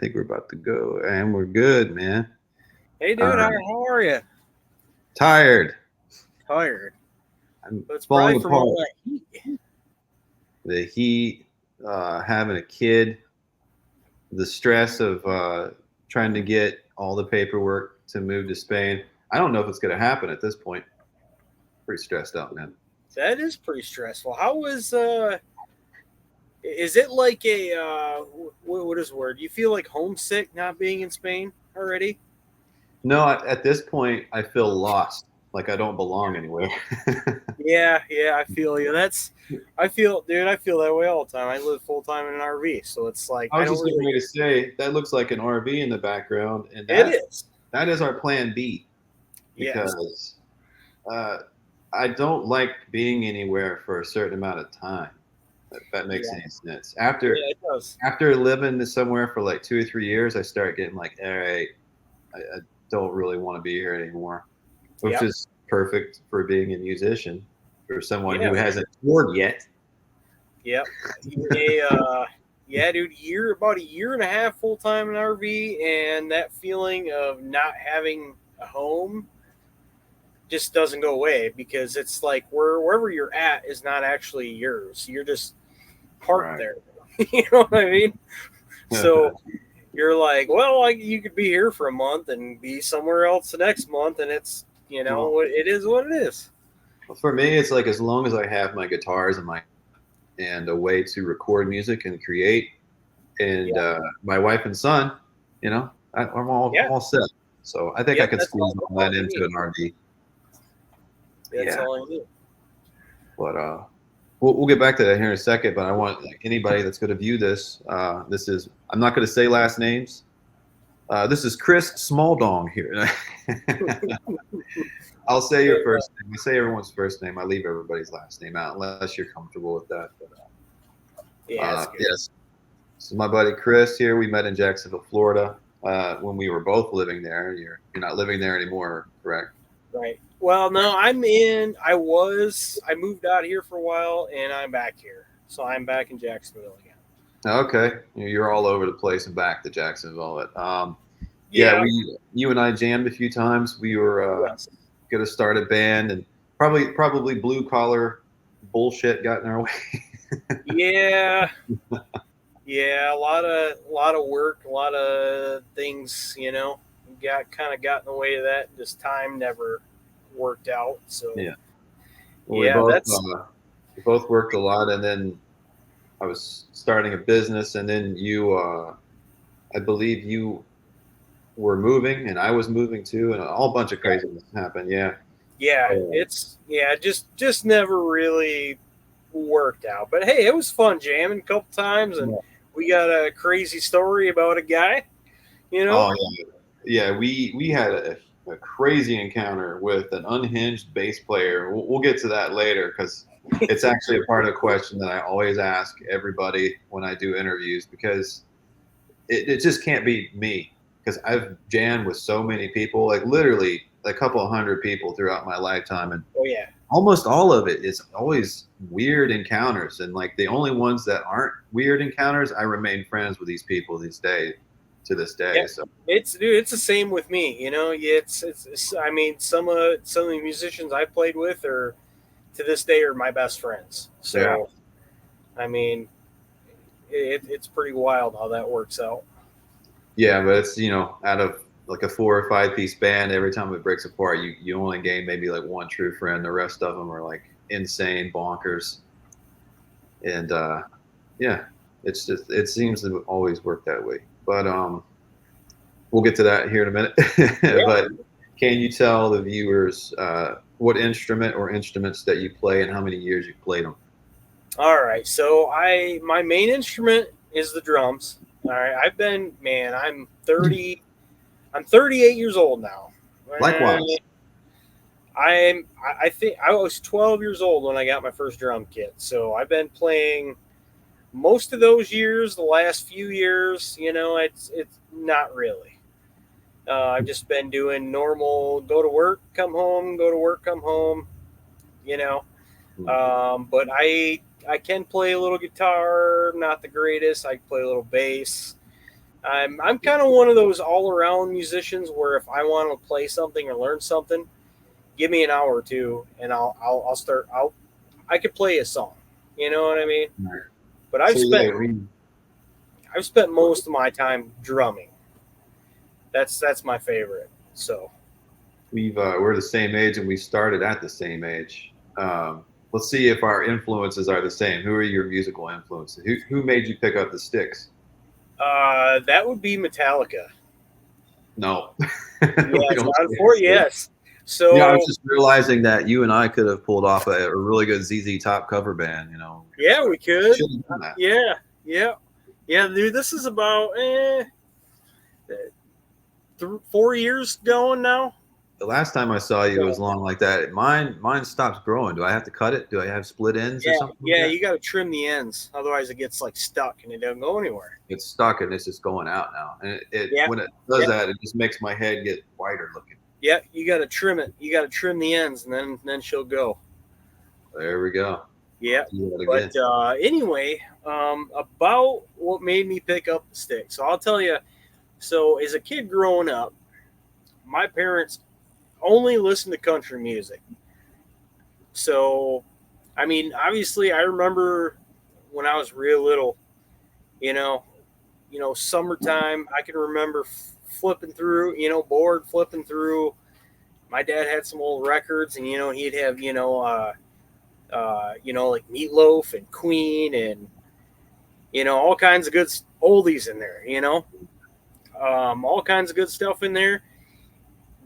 think we're about to go, and we're good, man. Hey, dude, Uh, how are you? Tired. Tired. I'm But it's falling probably from all apart. that heat. The heat, having a kid, the stress of trying to get all the paperwork to move to Spain. I don't know if it's going to happen at this point. Pretty stressed out, man. That is pretty stressful. How was is it like a what is the word? You feel like homesick not being in Spain already? No, at this point, I feel lost. Like I don't belong anywhere. Yeah, I feel you. I feel that way all the time. I live full time in an RV, so it's like I I was don't just getting really. ready to say that looks like an RV in the background, and It that is. that is our plan B Yes. because uh, I don't like being anywhere for a certain amount of time. If that makes Yeah. any sense. Yeah, it does. After living somewhere for like 2 or 3 years, I start getting like, all right, I don't really want to be here anymore, which Yep. is perfect for being a musician for someone Yeah, who man. hasn't toured yet. Yep. Yeah, dude, about a year and a half full time in RV, and that feeling of not having a home just doesn't go away because it's like wherever you're at is not actually yours. You're just parked Right. there. You know what I mean? So you're like, well, like you could be here for a month and be somewhere else the next month, and it's Well, it is what it is. for me, it's like as long as I have my guitars and a way to record music and create, and Yeah, my wife and son, I'm yeah, all set. So I think I yep. could That's squeeze all that all you into need. an RV. That's Yeah, all I need. but we'll get back to that here in a second. But I want like anybody that's going to view this. This is I'm not going to say last names. This is Chris Smalldong here. I'll say your first name. I say everyone's first name. I leave everybody's last name out unless you're comfortable with that. But Yeah, that's good. yes, so my buddy Chris here. We met in Jacksonville, Florida, when we were both living there. You're not living there anymore, correct? Right. Well, no, I'm in. I moved out here for a while, and I'm back here. So I'm back in Jacksonville again. Okay, you're all over the place and back to Jacksonville. But yeah, Yeah. you and I jammed a few times. We were Yes. gonna start a band, and probably blue collar bullshit got in our way. Yeah. Yeah. A lot of work, a lot of things. Got in the way of that. This time never worked out. So Yeah. Well, yeah, that's we both worked a lot, and then I was starting a business, and then I believe you were moving, and I was moving too, and a whole bunch of yeah, craziness happened. Yeah. yeah. Oh, Just never really worked out. But hey, it was fun jamming a couple times, and yeah. we got a crazy story about a guy. You know. Oh, yeah. Yeah. We had a crazy encounter with an unhinged bass player. We'll get to that later because it's actually a part of the question that I always ask everybody when I do interviews because it just can't be me because I've jammed with so many people, like literally a couple of hundred people throughout my lifetime, and Oh yeah. almost all of it is always weird encounters. And like the only ones that aren't weird encounters, I remain friends with these people to this day. Yep. So It's the same with me. Yeah, I mean, some of the musicians I played with are to this day are my best friends. yeah, So I mean, it's pretty wild how that works out. yeah, but it's out of like a 4 or 5 piece band, every time it breaks apart, you only gain maybe like one true friend. The rest of them are like insane bonkers, and yeah, it's just it seems to always work that way. But we'll get to that here in a minute. Yeah. But can you tell the viewers what instrument or instruments that you play and how many years you've played them? All right. So my main instrument is the drums. All right. I'm 30. I'm 38 years old now. Likewise. I think I was 12 years old when I got my first drum kit. So I've been playing most of those years. The last few years, it's not really. I've just been doing normal go to work, come home, go to work, come home. You know, but I can play a little guitar. Not the greatest. I play a little bass. I'm kind of one of those all around musicians where if I want to play something or learn something, give me an hour or two, and I'll start. I could play a song. You know what I mean? Right. But So yeah, I've spent most of my time drumming. That's my favorite. So we're the same age and we started at the same age. Let's see if our influences are the same. Who are your musical influences? Who made you pick up the sticks? that would be Metallica. No, we Yes, don't say the same. yes. I was So just realizing that you and I could have pulled off a really good ZZ Top cover band. yeah, we could. Should have done that. Yeah, yeah, yeah, dude. This is about 4 years going now. The last time I saw you, it was long like that. Mine stops growing. Do I have to cut it? Do I have split ends or Yeah, something like yeah. that? You got to trim the ends, otherwise it gets like stuck and it doesn't go anywhere. It's stuck and it's just going out now. And Yeah, when it does yeah, that, it just makes my head get wider looking. yeah. You got to trim it. You got to trim the ends, and then she'll go. There we go. Yeah. Do that again. But anyway, about what made me pick up the stick. So I'll tell you. So as a kid growing up, my parents only listened to country music. So, I mean, obviously, I remember when I was real little. You know, summertime. I can remember flipping through. Bored flipping through. My dad had some old records, and he'd have like Meatloaf and Queen and all kinds of good oldies in there. All kinds of good stuff in there.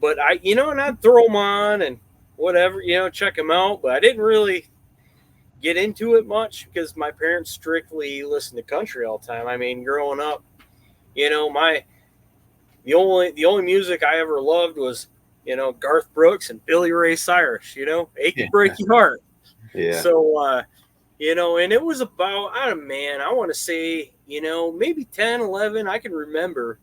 But and I'd throw them on and whatever, check them out. But I didn't really get into it much because my parents strictly listened to country all the time. I mean, growing up, the only music I ever loved was Garth Brooks and Billy Ray Cyrus. Ache and Break Your Heart. Yeah. So and it was about I want to say maybe 10, 11. I can remember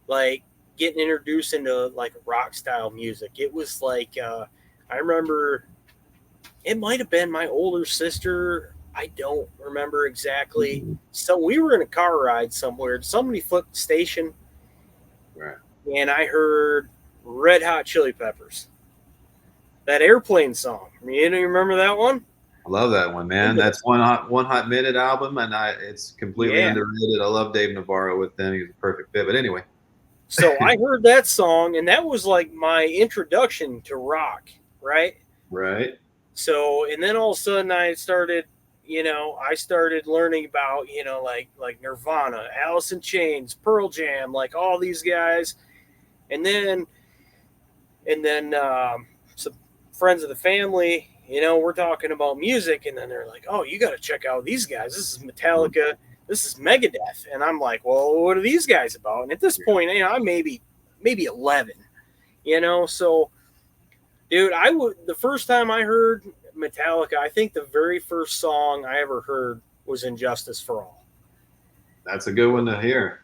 like getting introduced into like rock style music. It was like I remember it might have been my older sister. I don't remember exactly. Mm-hmm. So we were in a car ride somewhere. Somebody flipped the station, Right. and I heard Red Hot Chili Peppers. That Airplane song. You remember that one? I love that one, man. That's one hot minute album, and it's completely underrated. I love Dave Navarro with them. He was a perfect fit. But anyway. So I heard that song, and that was like my introduction to rock, right? Right. So, and then all of a sudden I started learning about, like Nirvana, Alice in Chains, Pearl Jam, like all these guys. And then some friends of the family, we're talking about music, and then they're like, oh, you got to check out these guys. This is Metallica. This is Megadeth. And I'm like, well, what are these guys about? And at this point, I'm maybe 11, so dude, the first time I heard Metallica, I think the very first song I ever heard was Injustice for All. That's a good one to hear.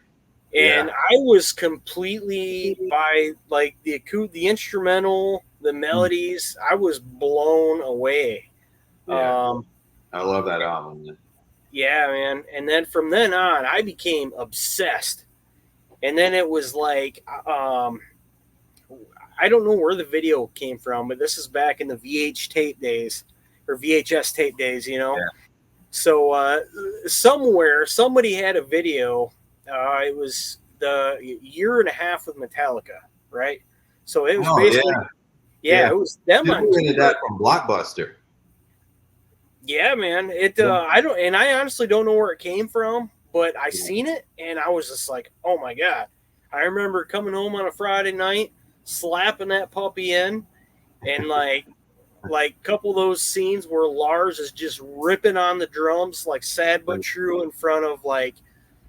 And I was completely by like the instrumental, the melodies, I was blown away. Yeah. I love that album. Yeah, man. And then from then on, I became obsessed. And then it was like, I don't know where the video came from, but this is back in the VHS tape days. Yeah. So somewhere, somebody had a video. It was the year and a half with Metallica, right? So it was basically, it was them. You rented that from Blockbuster. Yeah, man. I honestly don't know where it came from, but I seen it and I was just like, oh my God. I remember coming home on a Friday night, slapping that puppy in, and like a couple of those scenes where Lars is just ripping on the drums like Sad But True in front of like,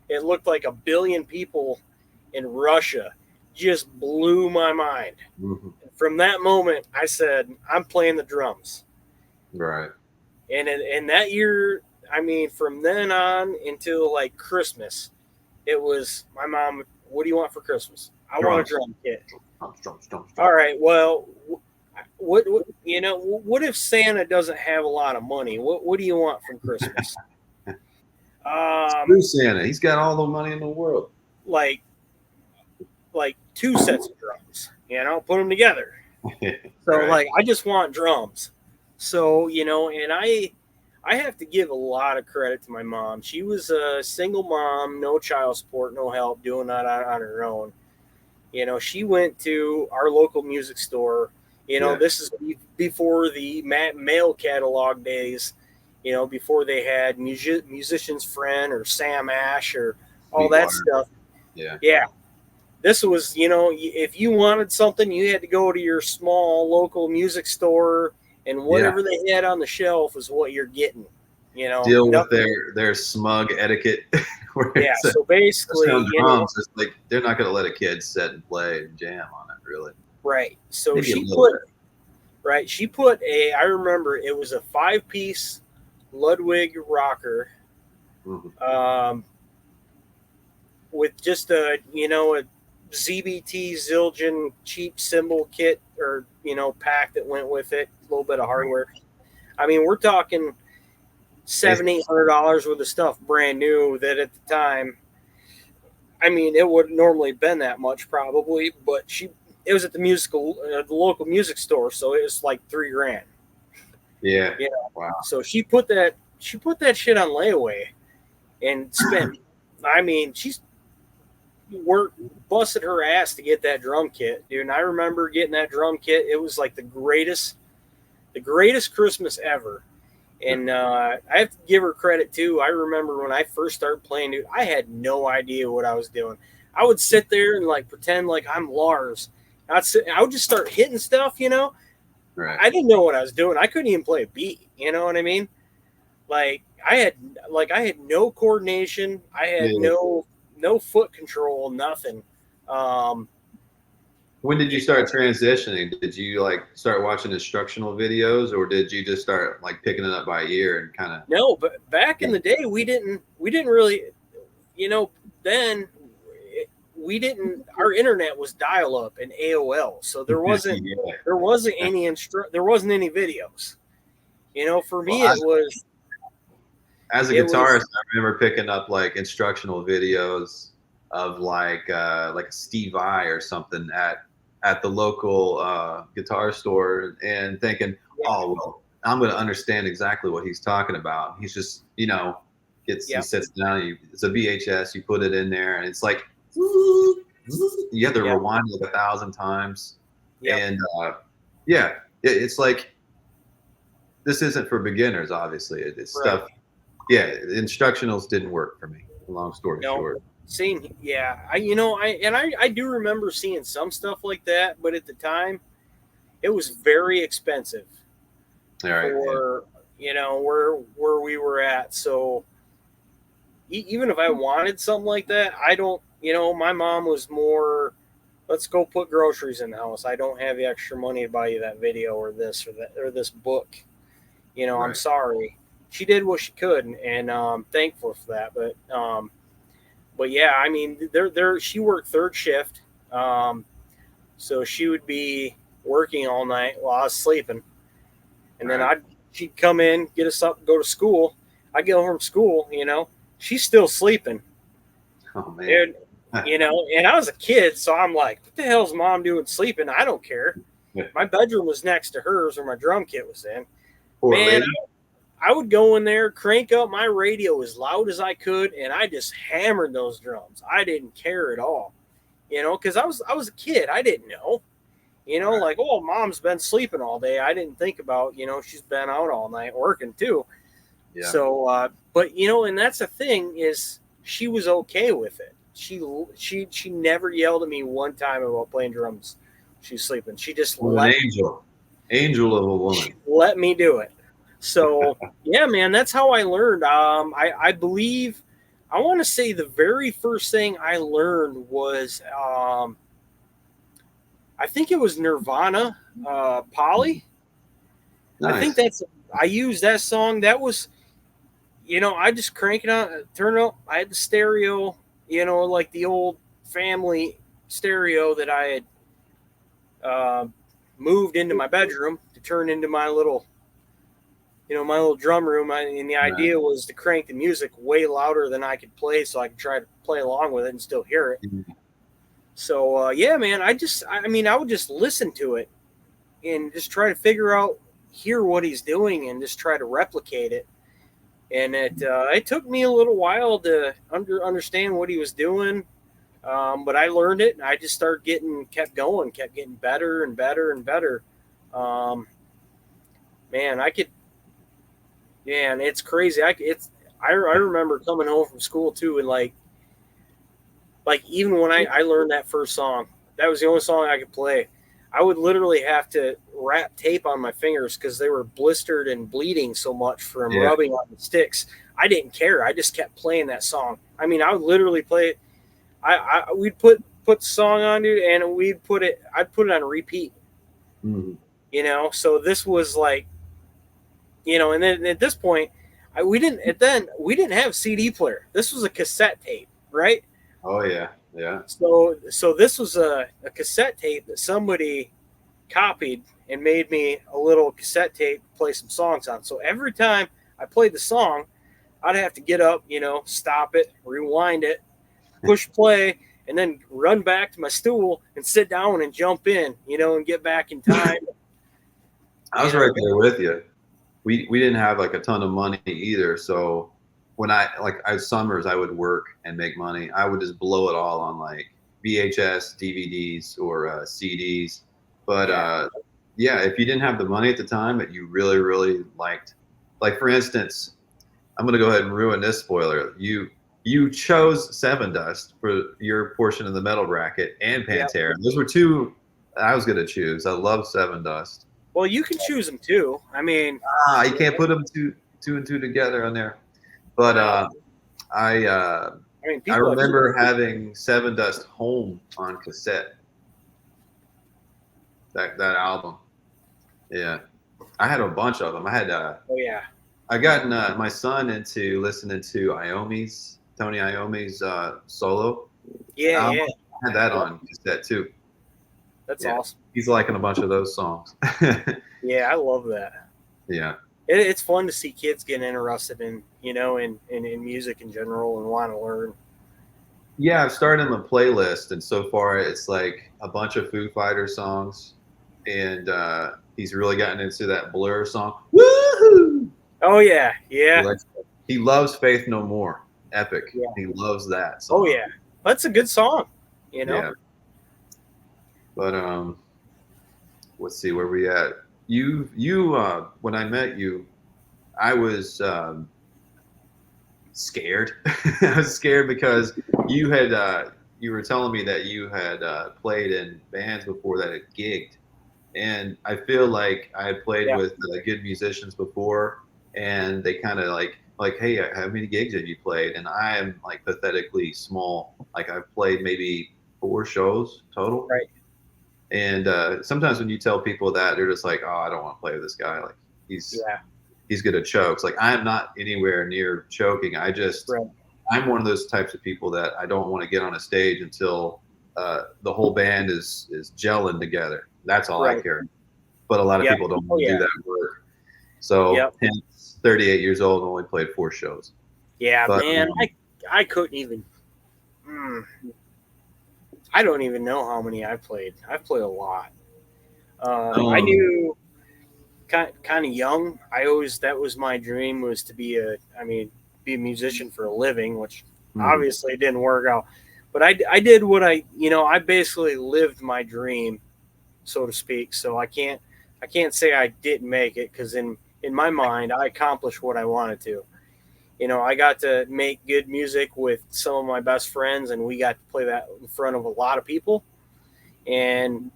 it looked like 1 billion people in Russia, just blew my mind. Mm-hmm. From that moment, I said, I'm playing the drums. Right. And in that year, I mean, from then on until like Christmas, it was my mom, what do you want for Christmas? I want a drum kit. Drums. All right, well, what if Santa doesn't have a lot of money? What do you want from Christmas? Screw Santa. He's got all the money in the world. like two sets of drums, put them together. So Right. like I just want drums. So, and I have to give a lot of credit to my mom. She was a single mom, no child support, no help, doing that on her own. She went to our local music store. Yeah. This is before the mail catalog days, before they had Musician's Friend or Sam Ash or all that Sweetwater. stuff. Yeah. Yeah. This was, if you wanted something, you had to go to your small local music store, and Yeah. whatever they had on the shelf was what you're getting. Deal with Nothing. their smug etiquette. Where Yeah. it's So especially basically, on drums, it's like they're not going to let a kid sit and play and jam on it, really. right. So Maybe a she little put bit. right. She put I remember it was a 5-piece Ludwig rocker, Mhm. um, with just a ZBT Zildjian cheap cymbal kit or pack that went with it, a little bit of hardware. I mean, we're talking $700-800 worth of stuff brand new that at the time, I mean, it would normally been that much probably, but it was at the local music store, so it was like $3,000. Yeah. You know, Wow. so she put that shit on layaway and spent. I mean, she's worked busted her ass to get that drum kit, dude. And I remember getting that drum kit. It was like the greatest Christmas ever. And I have to give her credit too. I remember when I first started playing, dude, I had no idea what I was doing. I would sit there and like pretend like I'm Lars. I would just start hitting stuff. Right. I didn't know what I was doing. I couldn't even play a beat. You know what I mean? Like I had no coordination. I had Yeah. no foot control, nothing. Um, When did you start transitioning? Did you like start watching instructional videos, or did you just start like picking it up by ear and kind of? no, but back in the day, we didn't really, then we didn't. Our internet was dial up and AOL, so there wasn't Yeah. there wasn't any there wasn't any videos. For Well, me, as a it was guitarist, I remember picking up like instructional videos of like a Steve Vai or something at the local guitar store and thinking, yeah, oh well, I'm going to understand exactly what he's talking about. He's just he yeah, sits down. It's a VHS. You put it in there, and it's like you have to yeah, rewind like 1,000 times, yeah, and yeah, it's like this isn't for beginners. Obviously, it's right. stuff. Yeah, instructionals didn't work for me. Long story No, short. same. Yeah, I do remember seeing some stuff like that, but at the time, it was very expensive All right. Yeah. for where we were at. So even if I wanted something like that, I don't. My mom was more, let's go put groceries in the house. I don't have the extra money to buy you that video or this or that or this book. I'm Right. sorry. She did what she could, and I'm thankful for that. But yeah, I mean, she worked third shift, so she would be working all night while I was sleeping, and then Right. she'd come in, get us up, go to school. I get home from school, she's still sleeping, Oh man. dude. And I was a kid, so I'm like, what the hell's mom doing sleeping? I don't care. My bedroom was next to hers, where my drum kit was in. Poor Man, lady. I would go in there, crank up my radio as loud as I could, and I just hammered those drums. I didn't care at all, because I was a kid. I didn't know, Right. like, oh, mom's been sleeping all day. I didn't think about, she's been out all night working too. Yeah. So, but and that's the thing is she was okay with it. She never yelled at me one time about playing drums. She's sleeping. She just Well, an angel of a woman. let me do it. So yeah, man, that's how I learned. I believe I want to say the very first thing I learned was I think it was Nirvana, Polly. I think Nice. I used that song. That was I just crank it on, turn it up. I had the stereo, like the old family stereo that I had moved into my bedroom to turn into my little my little drum room, and the Right. idea was to crank the music way louder than I could play, so I could try to play along with it and still hear it. Mhm. So yeah, man, I would just listen to it and just try to figure out, hear what he's doing, and just try to replicate it. And it took me a little while to understand what he was doing, but I learned it, and I just kept going, kept getting better and better and better. Um, man, I could, yeah, and it's crazy. I remember coming home from school too, and like even when I learned that first song, that was the only song I could play. I would literally have to wrap tape on my fingers because they were blistered and bleeding so much from Yeah. rubbing on the sticks. I didn't care. I just kept playing that song. I mean, I would literally play it. We'd put the song on, dude, and I'd put it on repeat. Mhm. So this was like, and then at this point, we didn't have CD player. This was a cassette tape, right? Oh yeah. Yeah. So this was a cassette tape that somebody copied and made me a little cassette tape to play some songs on. So every time I played the song, I'd have to get up, stop it, rewind it, push play, and then run back to my stool and sit down and jump in, and get back in time. I was right there with you. We didn't have like a ton of money either, so when I summers I would work and make money. I would just blow it all on like VHS, DVDs, or CDs. But yeah, if you didn't have the money at the time that you really really liked, like for instance, I'm gonna go ahead and ruin this spoiler. You chose Sevendust for your portion of the metal bracket and Yeah. Pantera. Those were two I was gonna choose. I love Sevendust. Well, you can choose them too. I mean, You can't put them two and two together on there. But well, I I mean, I people have. remember having Sevendust Home on cassette. That album. Yeah, I had a bunch of them. Oh yeah, I gotten my son into listening to Tony Iommi's solo yeah, album. yeah. I had that on cassette too. That's Yeah, awesome. he's liking a bunch of those songs. Yeah, I love that. Yeah. It's fun to see kids get interested in music in general and want to learn. Yeah, I've started him a playlist, and so far it's like a bunch of Foo Fighters songs, and he's really gotten into that Blur song. Woohoo! Oh yeah, yeah, He loves Faith No More. Epic. yeah. He loves that Oh song. yeah, that's a good song. Yeah, but let's see where we at. You when I met you, I was scared. I was scared because you were telling me that you had played in bands before that had gigged, and I feel like I had played Yeah, with good musicians before, and they kind of like, hey, how many gigs have you played? And I am like pathetically small. Like I've played maybe 4 shows total. right. And sometimes when you tell people that, they're just like, oh, I don't want to play with this guy. Like he's Yeah, he's good at chokes. Like I'm not anywhere near choking. right, I'm one of those types of people that I don't want to get on a stage until the whole band is gelling together. That's all I right. care. But a lot of Yeah. people don't Oh want to yeah. do that work. So Yep. hence 38 years old and only played 4 shows. Yeah, But man. I couldn't even. Mm, I don't even know how many I've played. I've played a lot. I um, knew kind of young. I always that was my dream, was to be a musician for a living, which hmm, obviously didn't work out. But I did what I basically lived my dream, so to speak. So I can't say I didn't make it, because in my mind I accomplished what I wanted to. I got to make good music with some of my best friends, and we got to play that in front of a lot of people. And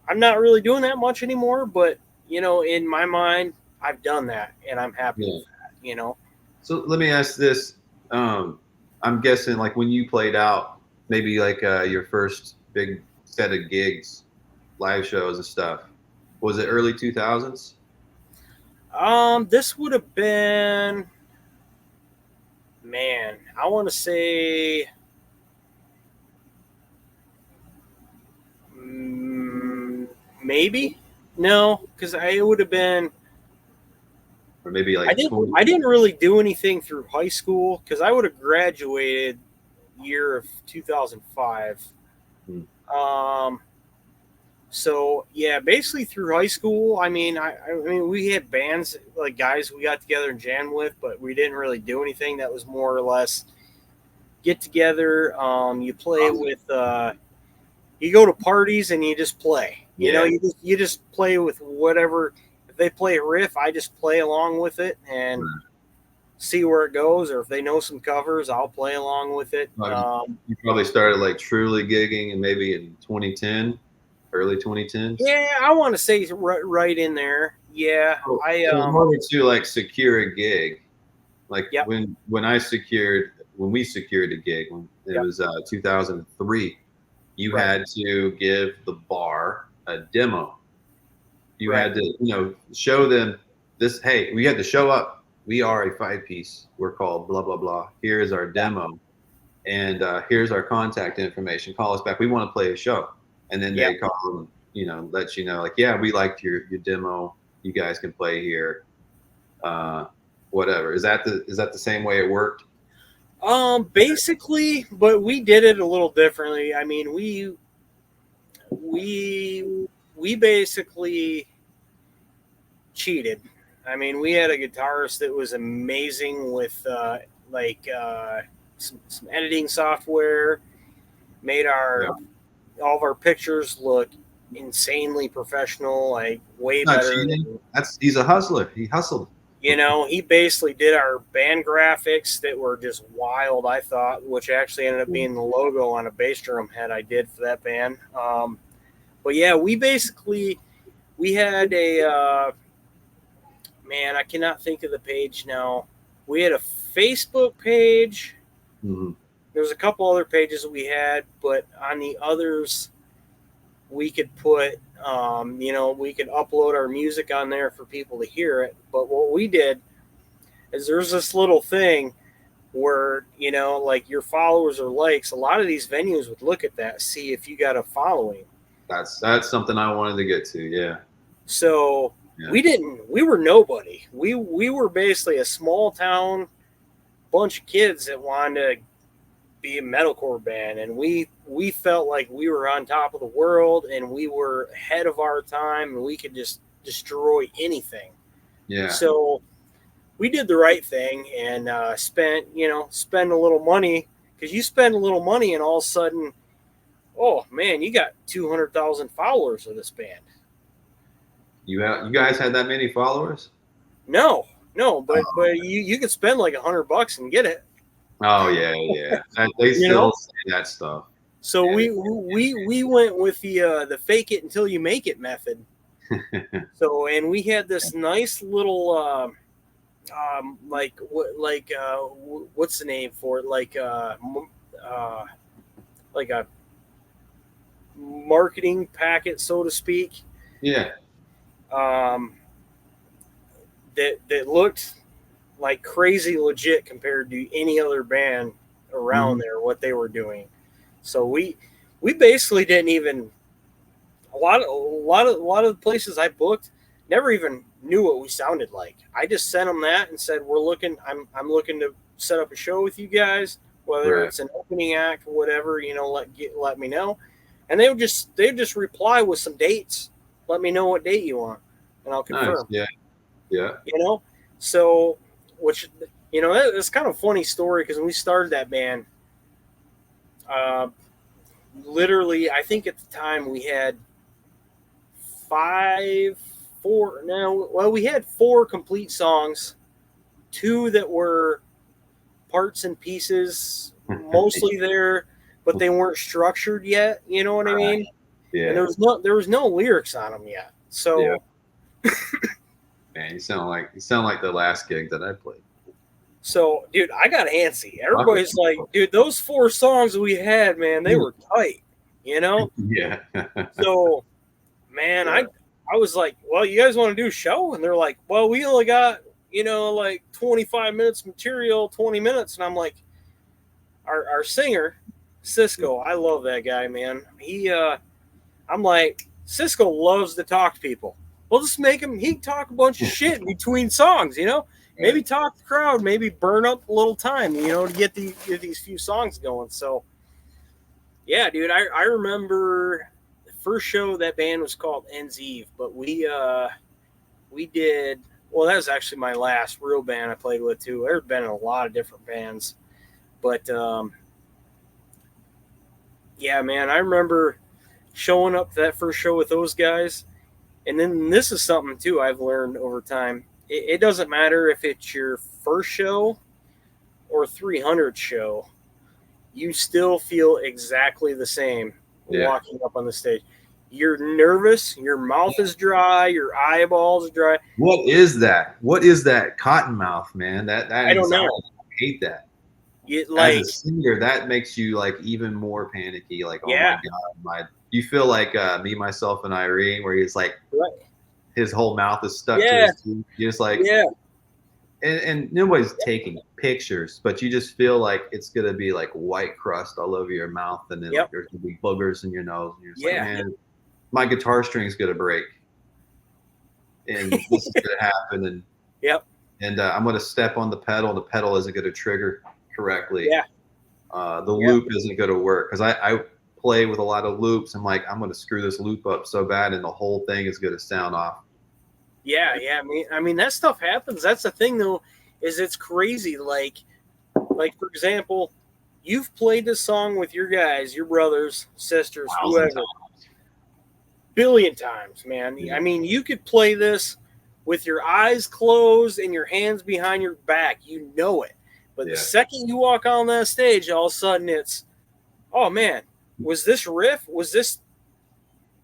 I'm not really doing that much anymore, but in my mind, I've done that, and I'm happy yeah. with that. So let me ask this. Um, I'm guessing like when you played out, maybe like your first big set of gigs, live shows and stuff. Was it early 2000s? This would have been, man, I want to say, maybe no, because it would have been or maybe I like didn't 20? I didn't really do anything through high school because I would have graduated year of 2005. Hmm. Um, so yeah, basically through high school. I mean, we had bands like guys we got together and jammed with, but we didn't really do anything. That was more or less get together. You play with. You go to parties and you just play. You know, Yeah. you just play with whatever. If they play a riff, I just play along with it and see where it goes. Or if they know some covers, I'll play along with it. You probably started like truly gigging and maybe in 2010, early 2010s. Yeah, I want to say right in there. Yeah, So in order to like secure a gig, like Yep, when we secured a gig when it yep, was 2003, you right, had to give the bar a demo. You right. had to, show them this. Hey, we had to show up. We are a 5-piece. We're called blah blah blah. Here is our Yeah, demo, and here's our contact information. Call us back. We want to play a show, and then yep. they call them. Let you know, like, yeah, we liked your demo. You guys can play here. Uh, Whatever. Is that the same way it worked? Basically, but we did it a little differently. I mean, we we basically cheated. I mean, we had a guitarist that was amazing with some editing software, made Yeah. our all of our pictures look insanely professional, like way Not better cheating. than He's a hustler. He hustled. he basically did our band graphics that were just wild, I thought, which actually ended up being the logo on a bass drum head I did for that band. But yeah, we had a man, I cannot think of the page now. We had a Facebook page. Mhm. There was a couple other pages that we had, but on the others, we could put, we could upload our music on there for people to hear it. But what we did is there's this little thing where, like your followers or likes, a lot of these venues would look at that, see if you got a following. That's something I wanted to get to. Yeah. So Yeah. we were nobody. We were basically a small town bunch of kids that wanted to be a metalcore band, and we felt like we were on top of the world and we were ahead of our time and we could just destroy anything. Yeah. So we did the right thing and spend a little money, because you spend a little money and all of a sudden, oh man, you got 200,000 followers of this band. You guys had that many followers? No, but Oh, you could spend like $100 and get it. oh yeah, yeah. They You know, still say that stuff. so Yeah. we went with the fake it until you make it method. So, and we had this nice little what's the name for it? Like a marketing packet, so to speak. Yeah. Um, that looked like crazy legit compared to any other band around Mhm. there, what they were doing. So we basically didn't even a lot of the places I booked never even knew what we sounded like. I just sent them that and said I'm looking to set up a show with you guys, whether Right. it's an opening act or whatever, let me know. And they just reply with some dates. Let me know what date you want and I'll Nice. confirm. Yeah. Yeah. You know? So which it's kind of a funny story because when we started that band, uh, literally I think at the time we had we had 4 complete songs, 2 that were parts and pieces, mostly there, but they weren't structured yet. You know what I mean? And Yeah. there was no lyrics on them yet. Yeah. So Man, you sound like the last gig that I played. dude, I got antsy. Everybody's like, dude, those 4 songs we had, man, they were tight. You know? Yeah. So, man, Yeah. I was like, well, you guys want to do a show? And they're like, well, we only got, like 25 minutes material, 20 minutes. And I'm like, our singer, Cisco, I love that guy, man. I'm like, Cisco loves to talk to people. We'll just make him. He talk a bunch of shit between songs, you know. Maybe talk the crowd, maybe burn up a little time, you know, to get these few songs going. So, yeah, dude, I remember the first show that band was called Ends Eve, but we did. Well, that was actually my last real band I played with too. There's been in a lot of different bands, but yeah, man, I remember showing up to that first show with those guys. And then this is something too I've learned over time. It doesn't matter if it's your first show or 300 show, you still feel exactly the same walking up on the stage. You're nervous, your mouth is dry, your eyeballs are dry. What is that? What is that cotton mouth, man? That I don't know. I hate that. Like, as a singer, that makes you like even more panicky. Like, oh yeah. my God, you feel like Me, Myself, and Irene, where he's like, his whole mouth is stuck to his teeth. You're just like, and nobody's taking pictures, but you just feel like it's gonna be like white crust all over your mouth, and then like there's gonna be boogers in your nose. And you're just like, man, my guitar string's gonna break, and this is gonna happen, and I'm gonna step on the pedal. The pedal isn't gonna trigger correctly. The loop isn't gonna work because I play with a lot of loops. I'm like, I'm gonna screw this loop up so bad, and the whole thing is gonna sound off. Yeah. I mean that stuff happens. That's the thing, though, is it's crazy. Like for example, you've played this song with your guys, your brothers, sisters, whoever, billion times, man. I mean, you could play this with your eyes closed and your hands behind your back. You know it. But the second you walk on that stage, all of a sudden it's, oh man, was this riff? Was this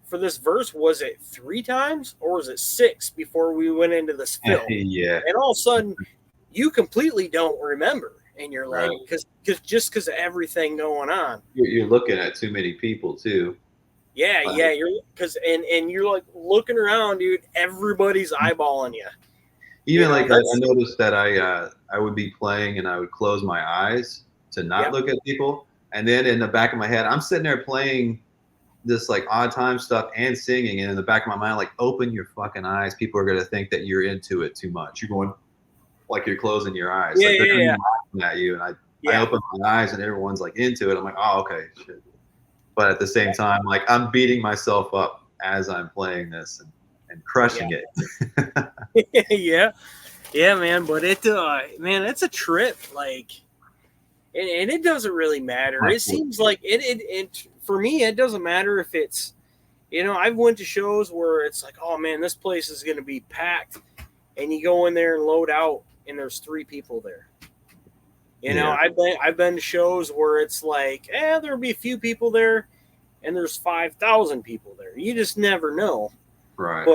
for this verse? Was it 3 times or was it 6 before we went into this fill? And all of a sudden you completely don't remember, and you're like, because of everything going on. You're looking at too many people too. You're because and you're like looking around, dude. Everybody's eyeballing you. Even like I noticed that I would be playing and I would close my eyes to not look at people, and then in the back of my head, I'm sitting there playing this like odd time stuff and singing, and in the back of my mind, like, open your fucking eyes. People are gonna think that you're into it too much. You're going like you're closing your eyes. Like they're laughing at you, and I open my eyes and everyone's like into it. I'm like, oh, okay, shit. But at the same time, like I'm beating myself up as I'm playing this and crushing it. Yeah, man. But man, it's a trip. Like, and it doesn't really matter. It seems like it for me, it doesn't matter if it's, you know, I've went to shows where it's like, oh man, this place is going to be packed, and you go in there and load out, and there's 3 people there. You know, I've been to shows where it's like, there'll be a few people there, and there's 5,000 people there. You just never know. Right.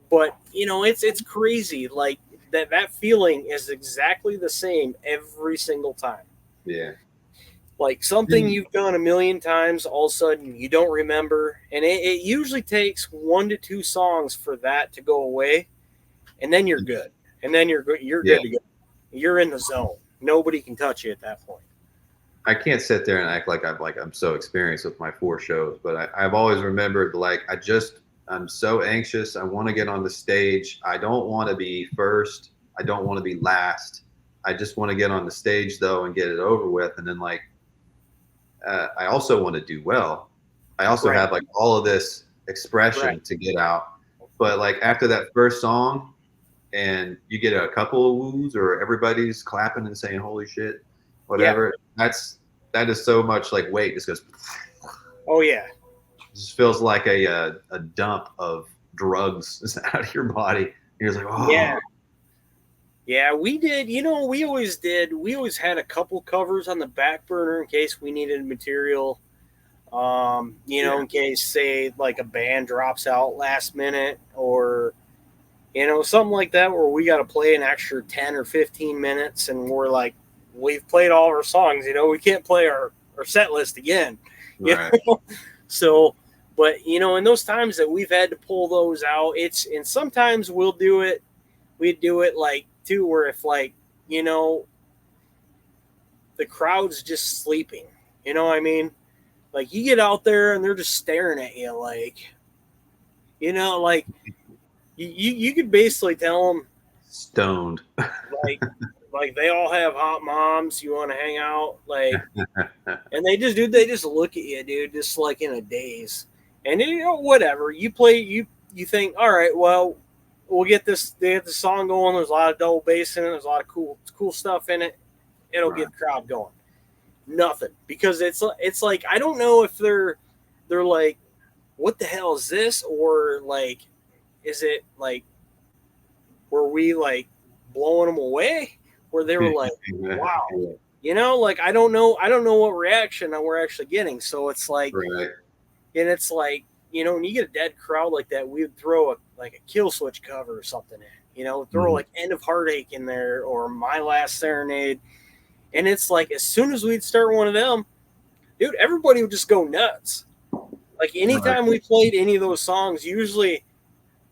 But you know, it's crazy. Like that feeling is exactly the same every single time. Yeah. Like something you've done a million times, all of a sudden you don't remember, and it usually takes 1 to 2 songs for that to go away, and then you're good. And then you're good to go. You're in the zone. Nobody can touch you at that point. I can't sit there and act like I'm so experienced with my 4 shows, but I've always remembered, like, I'm so anxious. I want to get on the stage. I don't want to be first. I don't want to be last. I just want to get on the stage though and get it over with. And then like, I also want to do well. I also have like all of this expression to get out. But like after that first song, and you get a couple of woos or everybody's clapping and saying holy shit, whatever, that is so much like weight just goes. Oh yeah. It just feels like a dump of drugs out of your body. You're just like, oh yeah, we did. You know, we always had a couple covers on the back burner in case we needed material. You know, in case, say, like a band drops out last minute, or you know, something like that, where we got to play an extra 10 or 15 minutes, and we're like, we've played all our songs. You know, we can't play our set list again. You know? So, but you know, in those times that we've had to pull those out, and sometimes we'd do it like too, where if like, you know, the crowd's just sleeping, you know what I mean? Like you get out there and they're just staring at you, like, you know, like You could basically tell them Stoned. like like they all have hot moms. You want to hang out, like, and they just look at you, dude, just like in a daze. And whatever you play, you think, all right, well, we'll get this. They get the song going. There's a lot of double bass in it. There's a lot of cool stuff in it. It'll Right. get the crowd going. Nothing, because it's like I don't know if they're like, what the hell is this, or like, is it like, were we like blowing them away, where they were like, wow, like I don't know what reaction that we're actually getting. So it's like, Right. and it's like, when you get a dead crowd like that, we would throw a kill switch cover or something in, throw like End of Heartache in there or My Last Serenade. And it's like, as soon as we'd start one of them, dude, everybody would just go nuts. Like anytime we played any of those songs, usually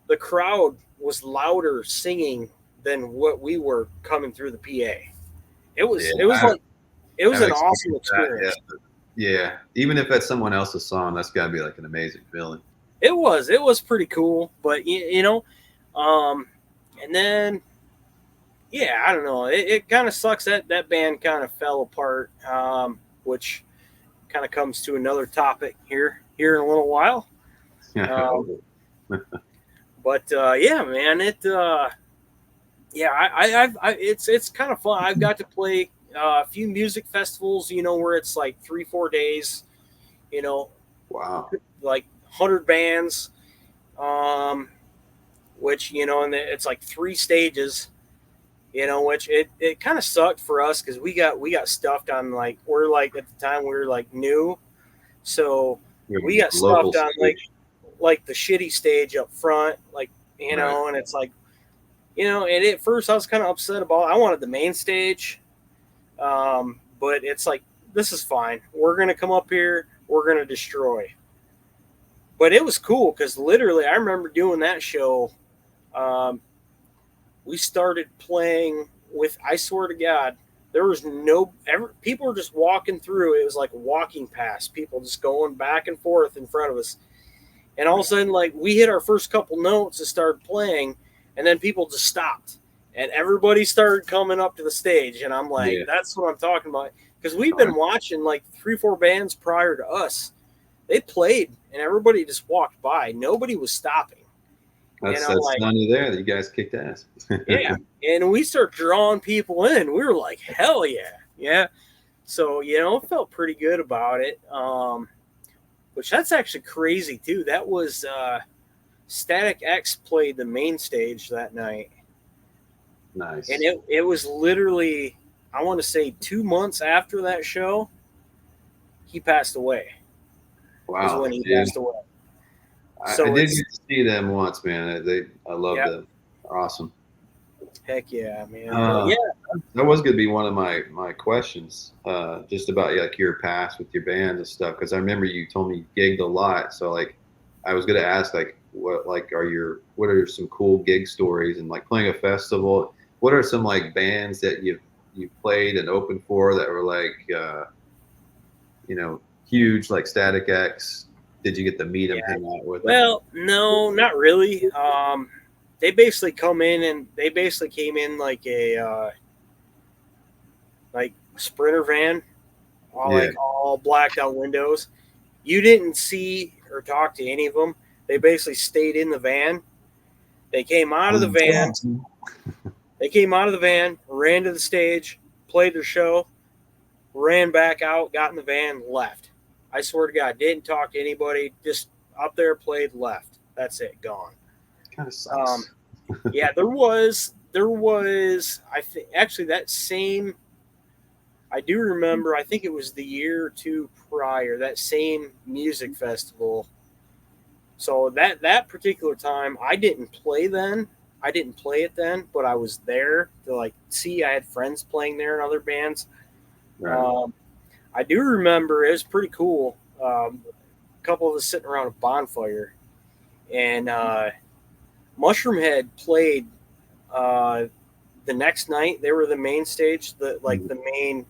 the crowd was louder singing than what we were coming through the PA. It was an awesome experience. Yeah. Even if that's someone else's song, that's got to be like an amazing feeling. It was pretty cool, but and then yeah, I don't know. It kind of sucks that band kind of fell apart, which kind of comes to another topic here in a little while. But yeah, man, it's kind of fun. I've got to play a few music festivals, where it's like 3-4 days, Wow, like 100 bands, which and it's like 3 stages. Which it kind of sucked for us because we got stuffed on, like, we're like, at the time we were like new, so we got stuffed on like the shitty stage up front, like, and it's like, and at first I was kind of upset about it. I wanted the main stage, but it's like, this is fine. We're gonna come up here, we're gonna destroy. But it was cool because literally I remember doing that show. We started playing with, I swear to God, there was people were just walking through. It was like walking past, people just going back and forth in front of us. And all of a sudden, like, we hit our first couple notes and started playing, and then people just stopped. And everybody started coming up to the stage. And I'm like, that's what I'm talking about. Because we've been watching like 3-4 bands prior to us. They played, and everybody just walked by. Nobody was stopping. That's funny there that you guys kicked ass. Yeah. And we start drawing people in. We were like, hell yeah. Yeah. So, felt pretty good about it. Which that's actually crazy too. That was Static X played the main stage that night. Nice. And it was literally, I want to say 2 months after that show, he passed away. Wow. Was when he passed away. So I did get to see them once, man. I love them. They're awesome. Heck yeah, man. That was going to be one of my questions, just about like your past with your bands and stuff. Because I remember you told me you gigged a lot. So like, I was going to ask like, what are some cool gig stories, and like playing a festival? What are some like bands that you played and opened for that were like, huge, like Static X? Did you get to meet them, hang out with them? Well, no, not really. They basically came in like a like Sprinter van, all blacked out windows. You didn't see or talk to any of them. They basically stayed in the van. They came out of the van. Ran to the stage, played their show, ran back out, got in the van, left. I swear to God, didn't talk to anybody. Just up there, played, left. That's it, gone. Kind of sucks. Yeah, there was. I think actually that same. I do remember. I think it was the year or two prior. That same music festival. So that particular time, I didn't play then. I didn't play it then, but I was there to like see. I had friends playing there and other bands. Right. I do remember it was pretty cool. A couple of us sitting around a bonfire, and Mushroomhead played the next night. They were the main stage, the main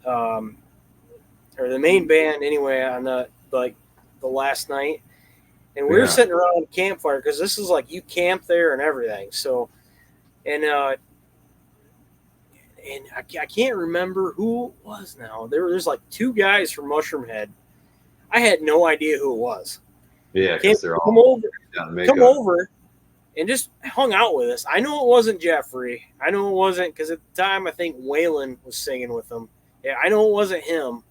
or the main band anyway on the last night. And we were sitting around a campfire because this is like you camp there and everything. So, and I can't remember who it was now. There's like two guys from Mushroom Head. I had no idea who it was. Yeah, because they're Come all over, down come makeup. over, and just hung out with us. I know it wasn't Jeffrey. I know it wasn't because at the time I think Waylon was singing with them. Yeah, I know it wasn't him.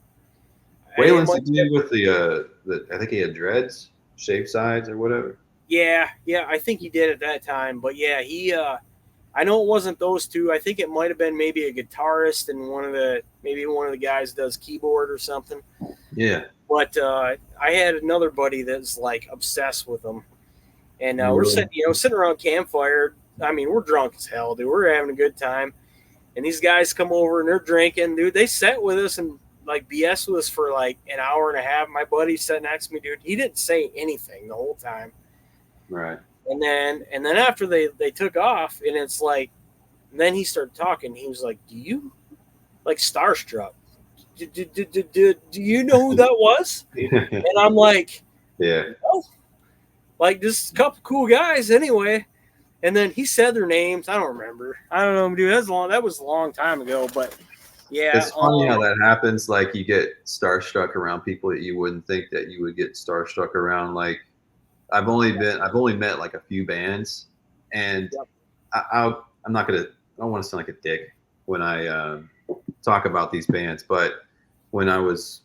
Waylon's the dude with the I think he had dreads, shaved sides or whatever. Yeah, I think he did at that time. But yeah, he. I know it wasn't those two. I think it might have been maybe a guitarist and one of the guys does keyboard or something. Yeah. But I had another buddy that's like obsessed with them, and we're Really? sitting around campfire. I mean, we're drunk as hell, dude. We're having a good time, and these guys come over and they're drinking, dude. They sat with us and like BS with us for like an hour and a half. My buddy sat next to me, dude. He didn't say anything the whole time. Right. And then after they took off, and it's like, and then he started talking. He was like, "Do you like Starstruck? Do you know who that was?" And I'm like, Yeah. "Oh, like just a couple cool guys anyway." And then he said their names. I don't remember. I don't know, dude. That was a long time ago. But yeah, It's funny how that happens. Like you get starstruck around people that you wouldn't think that you would get starstruck around. Like I've only met like a few bands, and I'm not gonna. I don't want to sound like a dick when I talk about these bands, but when I was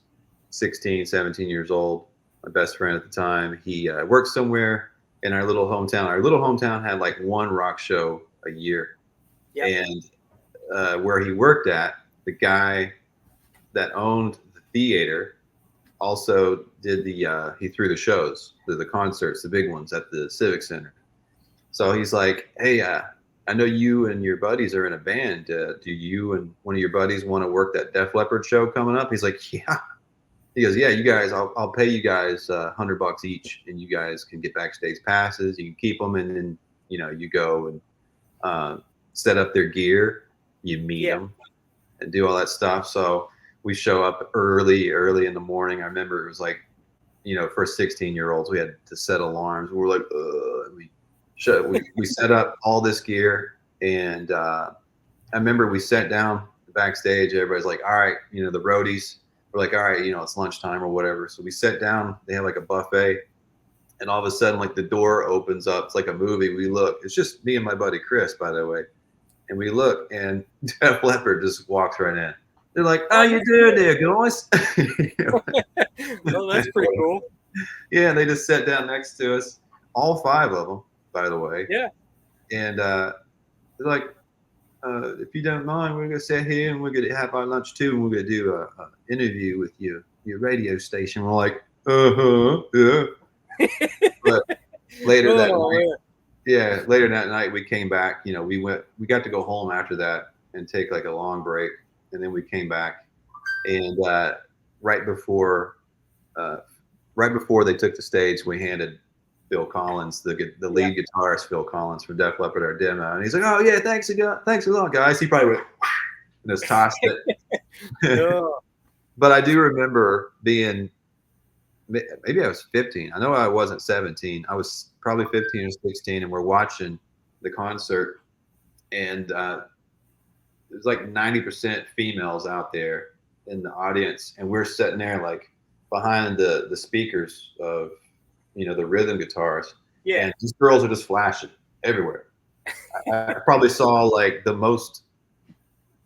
16, 17 years old, my best friend at the time, he worked somewhere in our little hometown. Our little hometown had like one rock show a year, and where he worked at, the guy that owned the theater also did he threw the shows, the concerts, the big ones at the Civic Center. So he's like, "Hey, I know you and your buddies are in a band. Do you and one of your buddies want to work that Def Leppard show coming up?" He's like, "Yeah." He goes, "Yeah, you guys, I'll pay you guys $100 each, and you guys can get backstage passes. You can keep them, and then you go and set up their gear. You meet them and do all that stuff." So we show up early in the morning. I remember it was like, for 16-year-olds, we had to set alarms. We were like, we set up all this gear, and I remember we sat down backstage. Everybody's like, "All right," the roadies were like, "All right, it's lunchtime or whatever." So we sat down. They had like a buffet, and all of a sudden, like the door opens up. It's like a movie. We look. It's just me and my buddy Chris, by the way. And we look, and Def Leppard just walks right in. They're like, "How you doing there, guys?" Well, that's pretty cool. Yeah, they just sat down next to us, all five of them, by the way. Yeah. And they're like, "If you don't mind, we're gonna sit here and we're gonna have our lunch too, and we're gonna do a interview with your radio station." We're like, yeah. But later that night. Yeah, later that night we came back. We got to go home after that and take like a long break, and then we came back, and right before they took the stage, we handed Phil Collins, the lead guitarist Phil Collins from Def Leppard, our demo, and he's like, "Oh yeah, thanks a lot, guys." He probably went and just tossed it. But I do remember being. Maybe I was 15. I know I wasn't 17. I was probably 15 or 16, and we're watching the concert, and there's like 90% females out there in the audience, and we're sitting there like behind the speakers of the rhythm guitars, and these girls are just flashing everywhere. I probably saw like the most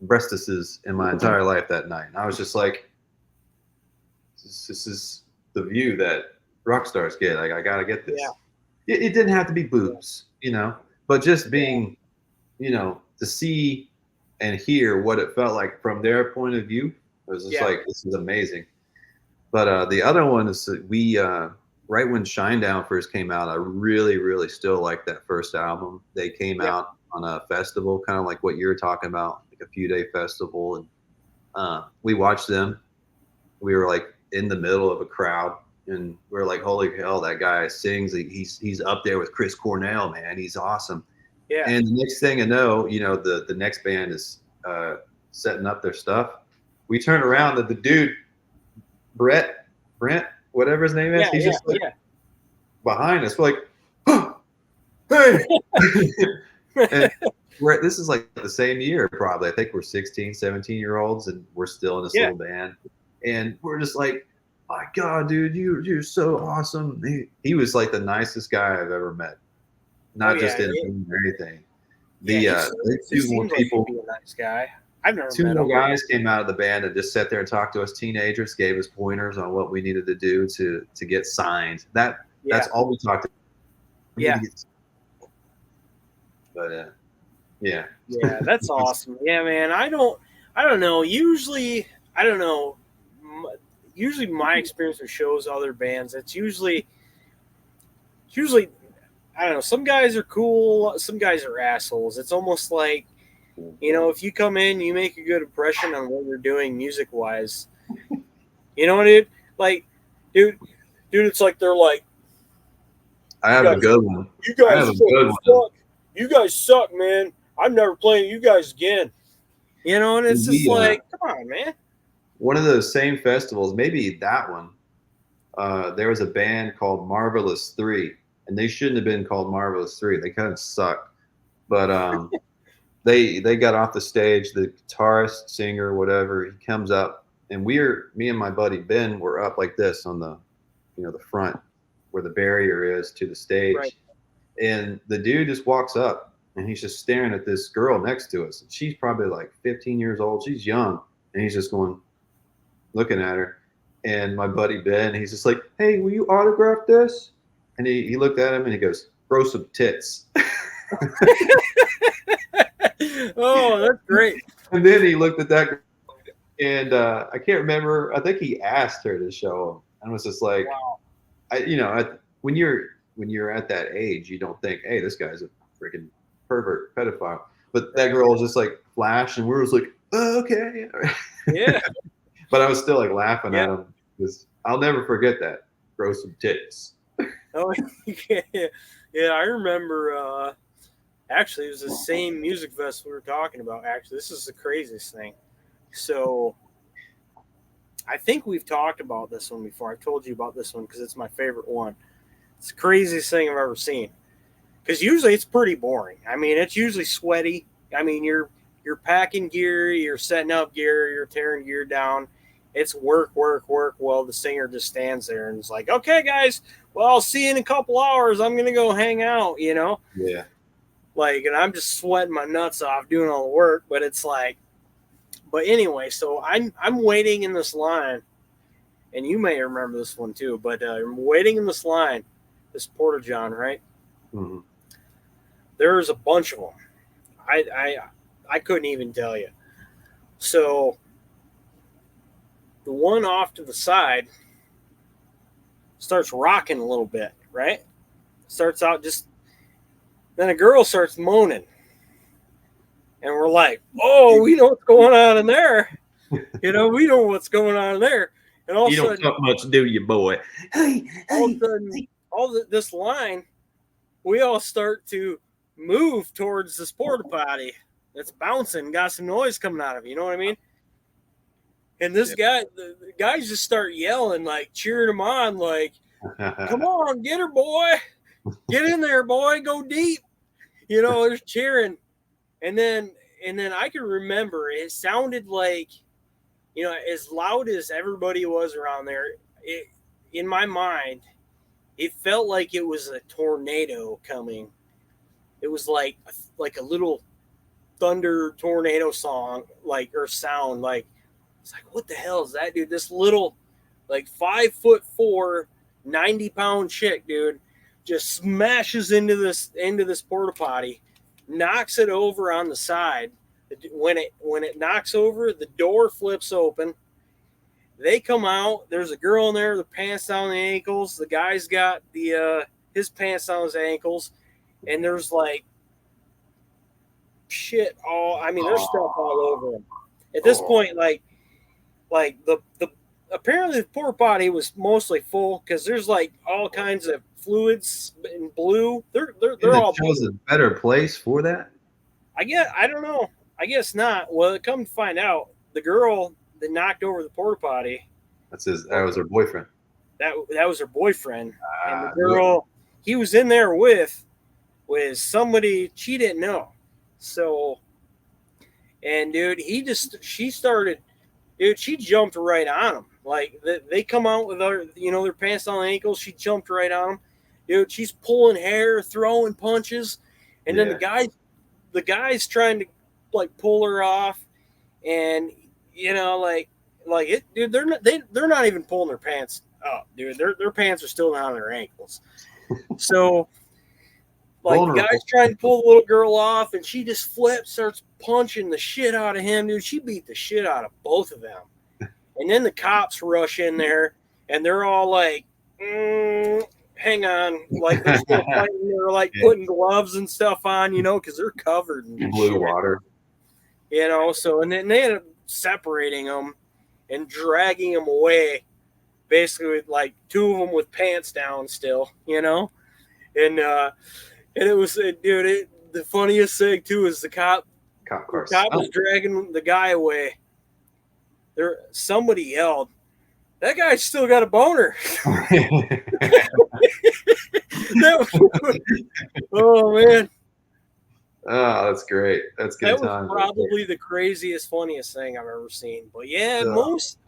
breastises in my entire life that night, and I was just like, this is the view that rock stars get. Like, I gotta get this. It didn't have to be boobs, but just being, to see and hear what it felt like from their point of view. It was just like, this is amazing. But the other one is that we right when Shinedown first came out, I really, really still liked that first album. They came out on a festival, kind of like what you're talking about, like a few-day festival, and we watched them. We were like in the middle of a crowd, and we're like, "Holy hell, that guy sings! He's up there with Chris Cornell, man. He's awesome." Yeah. And the next thing I know, the next band is setting up their stuff. We turn around, the dude, Brent, whatever his name is, he's just like, behind us. We're like, hey. And this is like the same year, probably. I think we're 16, 17-year-olds, and we're still in this Yeah. little band. And we're just like, my God, dude, you're so awesome. He was like the nicest guy I've ever met. Not just in or anything. Yeah, he Two more seems like he'd people, be a nice guy. I've never two met more him. guys came out of the band and just sat there and talked to us teenagers, gave us pointers on what we needed to do to get signed. That's all we talked about. We need to get signed. But yeah. Yeah, that's awesome. Yeah, man. I don't know. Usually, I don't know. Usually, my experience with shows, other bands, it's usually, I don't know. Some guys are cool. Some guys are assholes. It's almost like, if you come in, you make a good impression on what you're doing music wise. You know what, dude? Like, dude, it's like they're like, I have a good one. You guys suck. You guys suck, man. I'm never playing you guys again. And it's just like, come on, man. One of those same festivals, maybe that one, there was a band called Marvelous 3, and they shouldn't have been called Marvelous 3. They kind of sucked. But they got off the stage, the guitarist, singer, whatever, he comes up, and me and my buddy Ben were up like this on the front where the barrier is to the stage. Right. And the dude just walks up and he's just staring at this girl next to us. And she's probably like 15 years old. She's young. And he's just looking at her. And my buddy Ben, he's just like, hey, will you autograph this? And he looked at him and he goes, grow some tits. Oh, that's great. And then he looked at that girl, and I can't remember. I think he asked her to show him. And was just like, wow. When you're at that age, you don't think, hey, this guy's a freaking pervert pedophile. But that girl was just like flash, and we were just like, oh, okay. Yeah. But I was still like laughing at him because I'll never forget that. Grow some tits. Oh, yeah. I remember. Actually, it was the same music festival we were talking about. Actually, this is the craziest thing. So, I think we've talked about this one before. I've told you about this one because it's my favorite one. It's the craziest thing I've ever seen. Because usually it's pretty boring. I mean, it's usually sweaty. I mean, you're packing gear, you're setting up gear, you're tearing gear down. It's work. Well, the singer just stands there and is like, okay, guys, well, I'll see you in a couple hours. I'm going to go hang out, Yeah. Like, and I'm just sweating my nuts off doing all the work. But it's like, but anyway, so I'm waiting in this line. And you may remember this one too, but I'm waiting in this line, this Porta John, right? Mm-hmm. There's a bunch of them. I couldn't even tell you. So the one off to the side starts rocking a little bit, right? Starts out then a girl starts moaning. And we're like, oh, we know what's going on in there. We know what's going on in there. And all of a sudden, you don't talk much, do you, boy? All of a sudden, this line, we all start to move towards this porta potty that's bouncing, got some noise coming out of it. You know what I mean? And this guy, the guys just start yelling, like cheering him on, like, come on, get her, boy. Get in there, boy. Go deep. They're cheering. And then I can remember it sounded like, as loud as everybody was around there, in my mind, it felt like it was a tornado coming. It was like a little thunder tornado song, or sound. Like, it's like, what the hell is that, dude? This little, 5'4", 90-pound chick, dude, just smashes into this porta potty, knocks it over on the side. When it knocks over, the door flips open. They come out. There's a girl in there with pants down the ankles. The guy's got his pants down his ankles, and there's shit there's stuff all over him. At this point, the apparently the porta potty was mostly full because there's all kinds of fluids in blue. They're all chose a better place for that. I don't know. I guess not. Well, come to find out, the girl that knocked over the porta potty, that was her boyfriend. That was her boyfriend, and the girl he was in there with somebody she didn't know. So, and dude, she started, dude, she jumped right on him. Like they come out with their pants on the ankles. She jumped right on him. Dude, she's pulling hair, throwing punches, and then the guy's trying to like pull her off, and it, dude. They're not even pulling their pants up, dude. Their pants are still down their ankles. So like the guy's trying to pull the little girl off, and she just flips, starts punching the shit out of him, dude. She beat the shit out of both of them. And then the cops rush in there, and they're all like, hang on. Like, they're still fighting. They're like putting gloves and stuff on, because they're covered in blue shit. water. So, and then they ended up separating them and dragging them away, basically, with like two of them with pants down still, and it was, dude, the funniest thing, too, is the cop was dragging the guy away. Somebody yelled, "That guy's still got a boner." Oh, man. Oh, that's great. That's good. That was probably the craziest, funniest thing I've ever seen. But yeah, most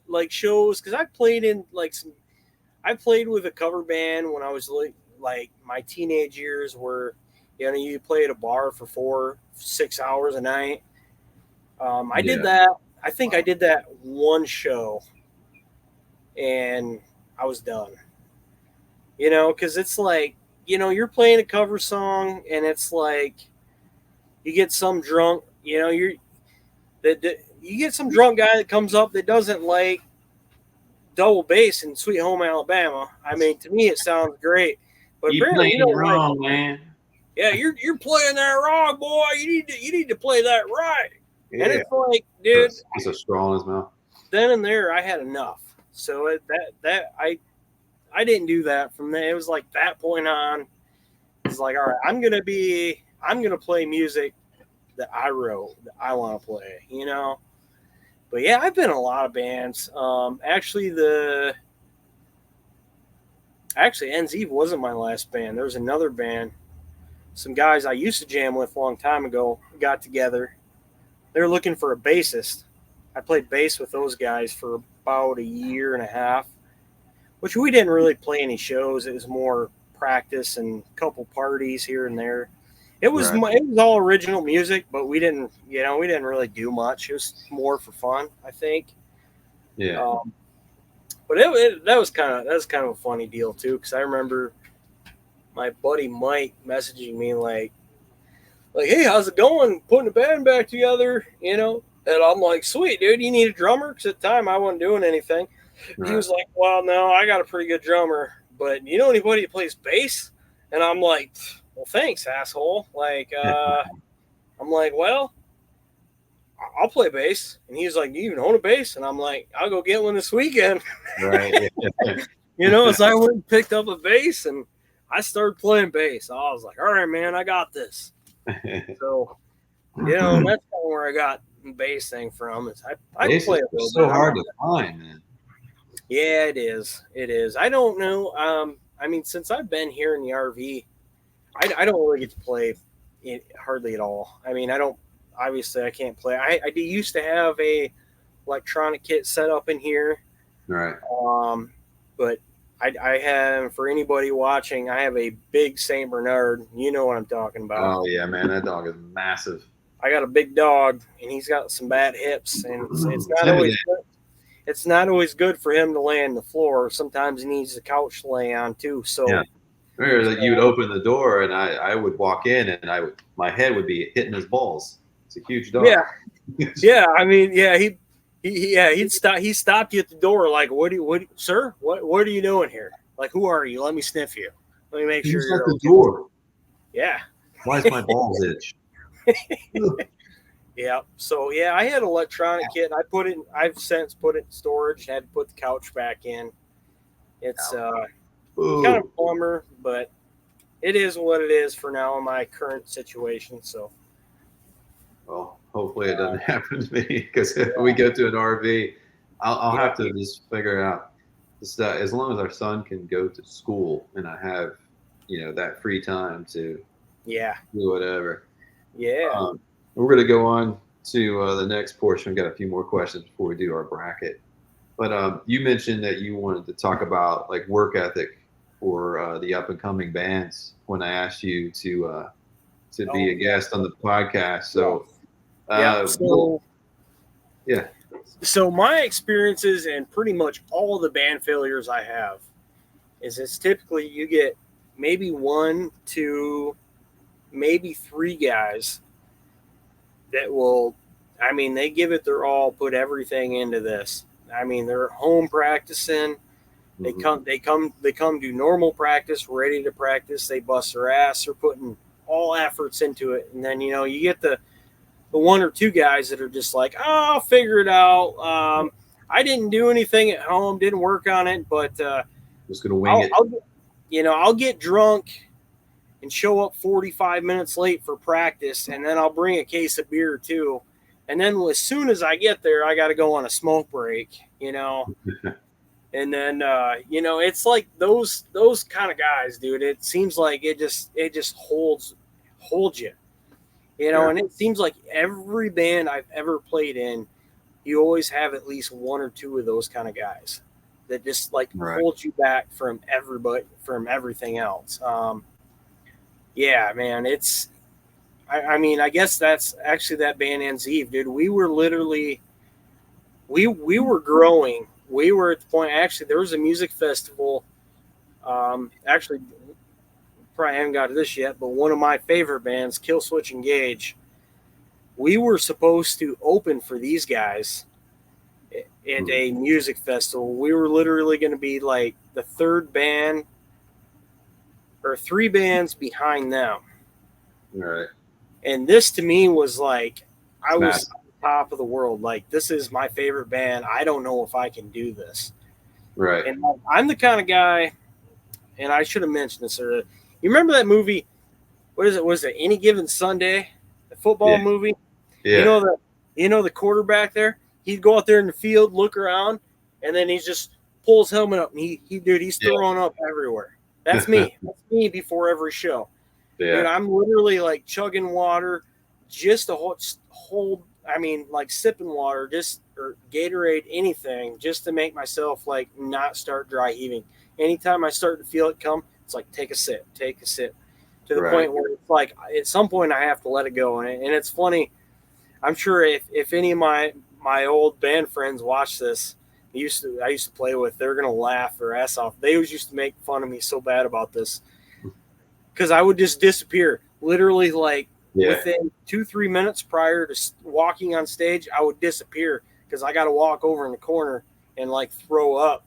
like shows, because I played with a cover band when I was like my teenage years, where you play at a bar for 4-6 hours a night. I did that. I think I did that one show, and I was done. Because it's like, you're playing a cover song, and it's like you get some drunk, you get some drunk guy that comes up that doesn't like double bass in Sweet Home Alabama. I mean, to me, it sounds great, but you playing wrong, man. Yeah, you're playing that wrong, boy. You need to play that right. Yeah. And it's like, dude, it's a straw in his mouth. Then and there, I had enough. So I didn't do that from there. It was like that point on. It's like, all right, I'm gonna play music that I wrote, that I want to play, But yeah, I've been in a lot of bands. Actually, NZ wasn't my last band. There was another band. Some guys I used to jam with a long time ago got together. They were looking for a bassist. I played bass with those guys for about a year and a half, which we didn't really play any shows. It was more practice and a couple parties here and there. It was all original music, but we didn't really do much. It was more for fun, I think. Yeah. But that was kind of a funny deal too, because I remember my buddy Mike messaging me like, "Hey, how's it going? Putting a band back together, And I'm like, "Sweet, dude. You need a drummer?" Because at the time I wasn't doing anything. Right. He was like, "Well, no, I got a pretty good drummer, but you know anybody who plays bass?" And I'm like, "Well, thanks, asshole." Like, I'm like, "Well, I'll play bass." And he's like, "Do you even own a bass?" And I'm like, "I'll go get one this weekend." Right. So I went and picked up a bass, and I started playing bass. I was like, "All right, man, I got this." So, that's kind of where I got the bass thing from. I play a little so bit. Hard to find, man. Yeah, it is. It is. I don't know. I mean, since I've been here in the RV, I don't really get to play it hardly at all. I mean, obviously I can't play. I used to have a electronic kit set up in here. Right. But I have, for anybody watching, I have a big Saint Bernard. You know what I'm talking about. Oh yeah, man, that dog is massive. I got a big dog, and he's got some bad hips, and it's not always good. It's not always good for him to lay on the floor. Sometimes he needs the couch to lay on too. So yeah. You would open the door, and I would walk in, and my head would be hitting his balls. It's a huge dog. Yeah, yeah. I mean, yeah. He'd stop. He stopped you at the door, like, sir? What are you doing here? Like, who are you? Let me sniff you. Let me make sure you're at the door. Yeah. Why is my balls itch? Yeah. So yeah, I had an electronic kit. I've since put it in storage. Had to put the couch back in. It's kind of a bummer, but it is what it is for now in my current situation. So. Well, hopefully it doesn't happen to me, because if we go to an RV, I'll have to just figure out. as long as our son can go to school and I have, that free time to Yeah. do whatever. Yeah. We're going to go on to the next portion. We've got a few more questions before we do our bracket. But you mentioned that you wanted to talk about like work ethic for the up and coming bands when I asked you to be Oh, a yeah. guest on the podcast. Yeah. So, Yeah. yeah, So my experiences and pretty much all the band failures I have is it's typically you get maybe one, two, maybe three guys that will, I mean, they give it their all, put everything into this. I mean, they're home practicing. mm-hmm. They come do normal practice, ready to practice. They bust their ass. They're putting all efforts into it, and then you get the one or two guys that are just like, oh, I'll figure it out. I didn't do anything at home, didn't work on it, but Just gonna wing it. I'll get drunk and show up 45 minutes late for practice, and then I'll bring a case of beer too. And then as soon as I get there, I got to go on a smoke break, And then it's like those kind of guys, dude. It seems like it just holds you, Yeah. And it seems like every band I've ever played in, you always have at least one or two of those kind of guys that just like Right. hold you back from everything else. Yeah, man, it's. I mean, I guess that's actually that band Ends Eve, dude. We were literally, we were growing. We were at the point. Actually, there was a music festival. Actually, probably haven't got to this yet, but one of my favorite bands, Kill Switch Engage. We were supposed to open for these guys at a music festival. We were literally going to be like the third band or three bands behind them. All right. And this to me was like, I Smash. was on top of the world. Like, this is my favorite band. I don't know if I can do this. Right. And I'm the kind of guy, and I should have mentioned this earlier. You remember that movie? What is it? Was it Any Given Sunday? The football movie? Yeah. You know the quarterback there? He'd go out there in the field, look around, and then he just pulls his helmet up, and he's throwing up everywhere. That's me. That's me before every show. Yeah. Dude, I'm literally like chugging water just to hold I mean, like sipping water, or Gatorade, anything, just to make myself like not start dry heaving. Anytime I start to feel it come, it's like take a sip, to the point where it's like at some point I have to let it go. And it's funny. I'm sure if any of my old band friends watch this, I used to play with, they're gonna laugh their ass off. They always used to make fun of me so bad about this because I would just disappear, literally like within 2-3 minutes prior to walking on stage, I would disappear because I got to walk over in the corner and like throw up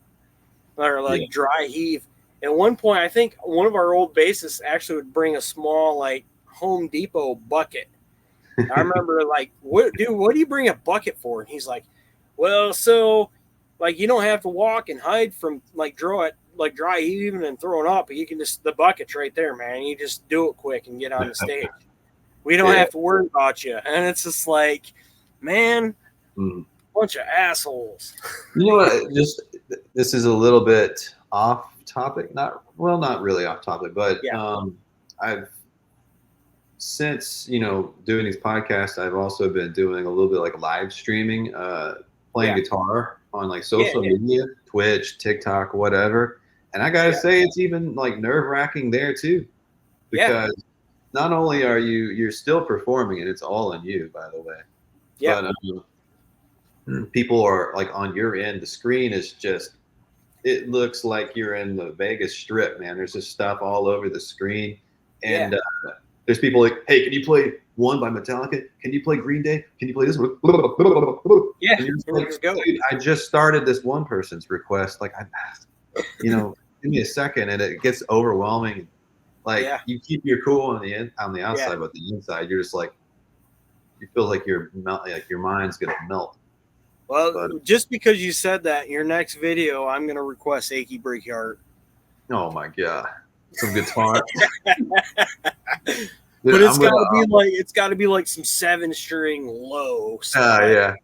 or like dry heave. At one point, I think one of our old bassists actually would bring a small like Home Depot bucket. I remember like, what do you bring a bucket for? And he's like, well, so like you don't have to walk and hide from like dry heaving and throwing up. But you can just, the bucket's right there, man. You just do it quick and get on the stage. We don't have to worry about you. And it's just like, man, bunch of assholes. You know what? Just this is a little bit off topic. Not really off topic, but I've since doing these podcasts, I've also been doing a little bit like live streaming, playing guitar on like social media, Twitch, TikTok, whatever. And I gotta say, it's even like nerve-wracking there too, because not only are you're still performing, and it's all on you, by the way. But people are like on your end. The screen is just, it looks like you're in the Vegas Strip, man. There's just stuff all over the screen, and there's people like, hey, can you play One by Metallica? Can you play Green Day? Can you play this one? Yeah, like, dude, I just started this one person's request. Like, give me a second, and it gets overwhelming. Like you keep your cool on the outside, but the inside, you're just like, you feel like your mind's gonna melt. Well, just because you said that, your next video, I'm gonna request Achy Breaky Heart. Oh my god, some guitar. But it's got to be like some 7-string low. That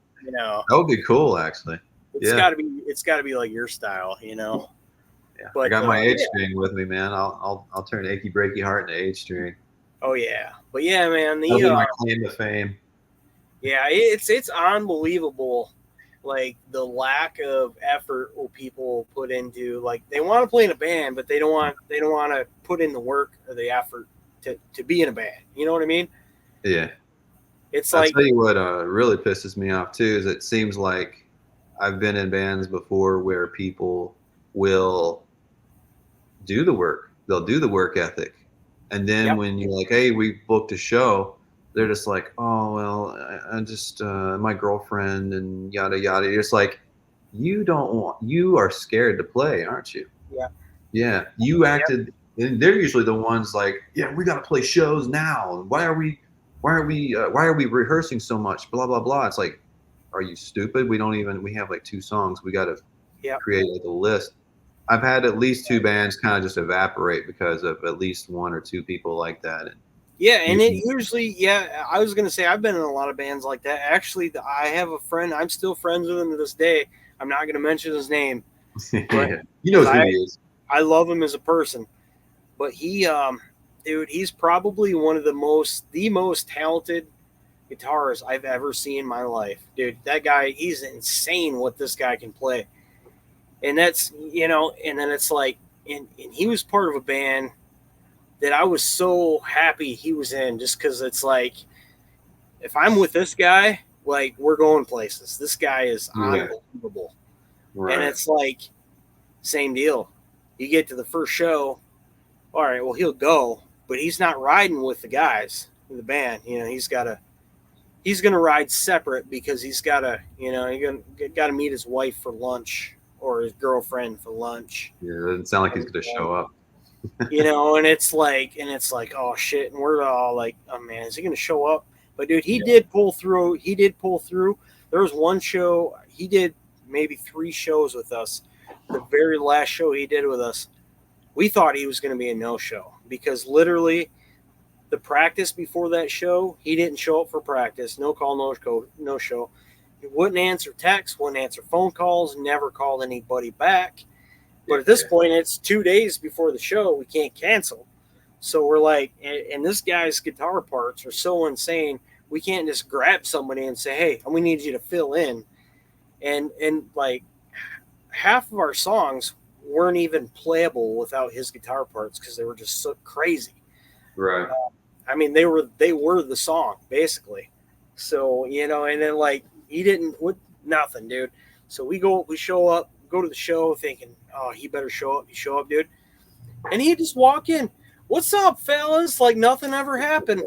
would be cool, actually. It's got to be like your style, you know. Yeah, I But got my H string with me, man. I'll turn achy breaky heart into H string. oh yeah, but yeah, man, That'll be my claim to fame. yeah, it's unbelievable, like the lack of effort people put into, like they want to play in a band, but they don't want to put in the work or the effort to be in a band. You know what I mean? Yeah. It's I'll like, tell you what really pisses me off too is it seems like I've been in bands before where people will do the work. They'll do the work ethic. And then yep, when you're like, hey, we booked a show, they're just like, oh, well, I just, my girlfriend and yada, yada. You're just like, you are scared to play, aren't you? yeah, Yeah. You yep, acted, and they're usually the ones like, yeah, we got to play shows now. Why are we rehearsing so much? Blah, blah, blah. It's like, are you stupid? We have like 2 songs. We got to yep. create like a list. I've had at least 2 bands kind of just evaporate because of at least 1 or 2 people like that. And Yeah, and it usually, yeah, I was gonna say I've been in a lot of bands like that. Actually, I have a friend. I'm still friends with him to this day. I'm not gonna mention his name, but he because knows who he is. I love him as a person. But dude, he's probably one of the most talented guitarists I've ever seen in my life. Dude, that guy, he's insane what this guy can play. And that's, and then it's like, and he was part of a band that I was so happy he was in, just because it's like, if I'm with this guy, like we're going places. This guy is unbelievable. Right. And it's like, same deal. You get to the first show, all right, well, he'll go, but he's not riding with the guys in the band. He's going to ride separate because he's got to, he got to meet his wife for lunch or his girlfriend for lunch. Yeah, it doesn't sound like he's going to show up. And it's like, oh shit. And we're all like, oh man, is he going to show up? But dude, he did pull through. There was one show, he did maybe 3 shows with us. The very last show he did with us, we thought he was going to be a no-show because literally the practice before that show, he didn't show up for practice. No call, no show. He wouldn't answer texts, wouldn't answer phone calls, never called anybody back. But at this point, it's 2 days before the show. We can't cancel. So we're like, and this guy's guitar parts are so insane. We can't just grab somebody and say, hey, we need you to fill in. And like half of our songs weren't even playable without his guitar parts because they were just so crazy. Right. I mean, they were the song basically. So, and then like he didn't with nothing, dude. So we show up, go to the show thinking, oh, he better show up. You show up, dude. And he just walk in. What's up, fellas? Like nothing ever happened.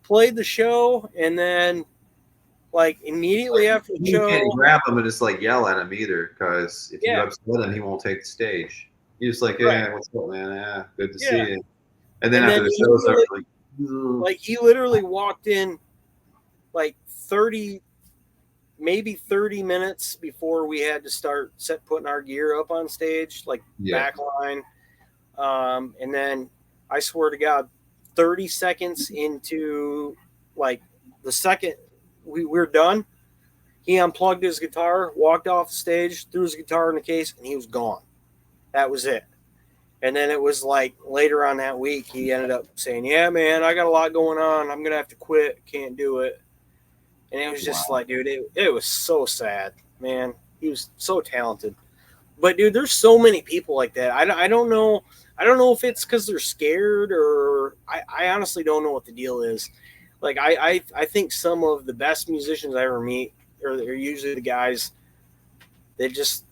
Played the show, and then like immediately after the show, you can't grab him and just like yell at him either, because if you upset him, he won't take the stage. You just like, yeah, what's up, man? Yeah, good to see you. And then after the show's over, like he literally walked in like 30 minutes before we had to start putting our gear up on stage, like backline. And then I swear to God, 30 seconds into like the second we're done, he unplugged his guitar, walked off the stage, threw his guitar in the case, and he was gone. That was it. And then it was like later on that week, he ended up saying, yeah, man, I got a lot going on. I'm going to have to quit. Can't do it. And it was just like, dude, it was so sad, man. He was so talented. But, dude, there's so many people like that. I don't know. I don't know if it's because they're scared or I honestly don't know what the deal is. Like, I think some of the best musicians I ever meet are usually the guys that just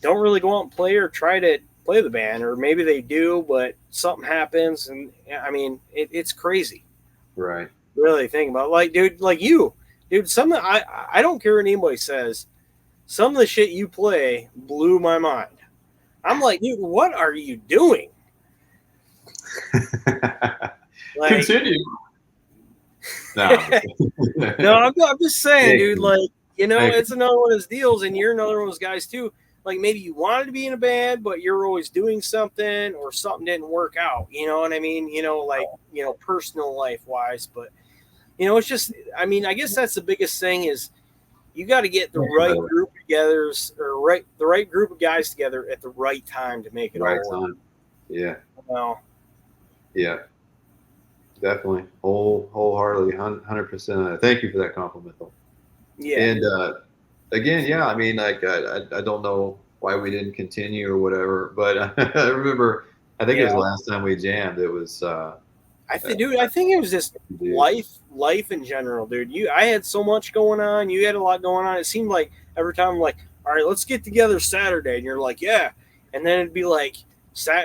don't really go out and play or try to play the band. Or maybe they do, but something happens. And, I mean, it's crazy. Right. Really think about it. Like, dude, like you. Dude, I don't care what anybody says. Some of the shit you play blew my mind. I'm like, dude, what are you doing? Like, continue. No, I'm just saying, dude. Like, it's another one of those deals, and you're another one of those guys too. Like, maybe you wanted to be in a band, but you're always doing something, or something didn't work out. You know what I mean? Personal life wise, but. It's just, I mean, I guess that's the biggest thing is you got to get the right group of together, or the right group of guys together at the right time to make it Right all work. time. Yeah. Well, Yeah. Definitely. Wholeheartedly, 100%. Thank you for that compliment, though. yeah, And again, yeah, I mean, like, I don't know why we didn't continue or whatever, but I remember, I think it was yeah. the last time we jammed. It was, Dude, I think it was just dude. life in general, dude. I had so much going on. You had a lot going on. It seemed like every time I'm like, all right, let's get together Saturday, and you're like, yeah, and then it'd be like,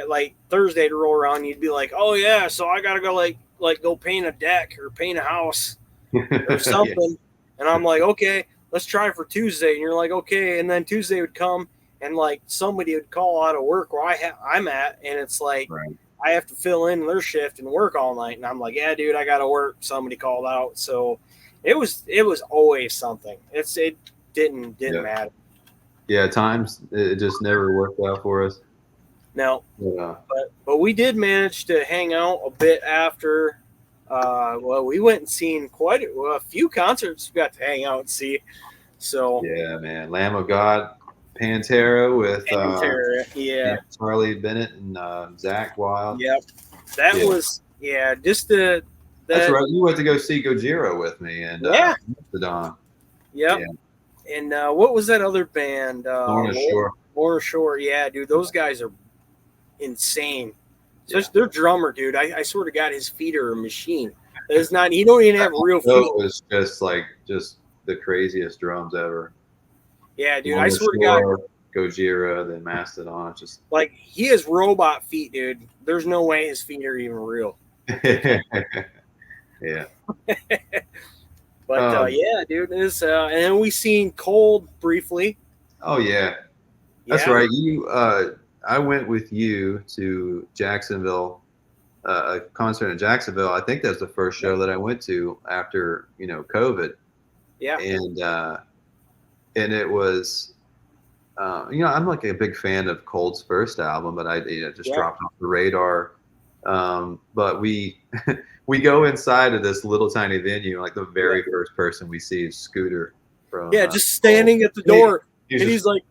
like Thursday to roll around, and you'd be like, oh yeah, so I gotta go like go paint a deck or paint a house or Yeah. something, and I'm like, okay, let's try for Tuesday, and you're like, okay, and then Tuesday would come, and like somebody would call out of work where I'm at, and it's like. Right. I have to fill in their shift and work all night. And I'm like, yeah, dude, I got to work. Somebody called out. So it was always something. It didn't Yeah. matter. Yeah. Times it just never worked out for us. No, Yeah. but we did manage to hang out a bit after. Well, we went and seen quite a few concerts. We got to hang out and see. So Yeah, man. Lamb of God, Pantera with Pantera, yeah, Charlie Bennett and Zach Wild. yep. That Yeah. was just That's right. You went to go see Gojira with me and Yeah. Mastodon. Yep. Yeah. And what was that other band? Lorna Shore. Lorna Shore. Yeah, dude, those guys are insane. Especially their drummer, dude. I swear to God, his feet are a machine. It's not. He don't even have real feet. It was just the craziest drums ever. Yeah, dude. Lorna I swear to God. Gojira, then Mastodon. Just like he has robot feet, dude. There's no way his feet are even real. Yeah. But yeah, dude. And then we seen Cold briefly. Oh yeah. That's right. I went with you to Jacksonville, a concert in Jacksonville. I think that's the first show that I went to after COVID. Yeah. And it was, I'm like a big fan of Cold's first album, but I just dropped off the radar. But we we go inside of this little tiny venue. Like the very first person we see is Scooter from just standing at the door, and he's like,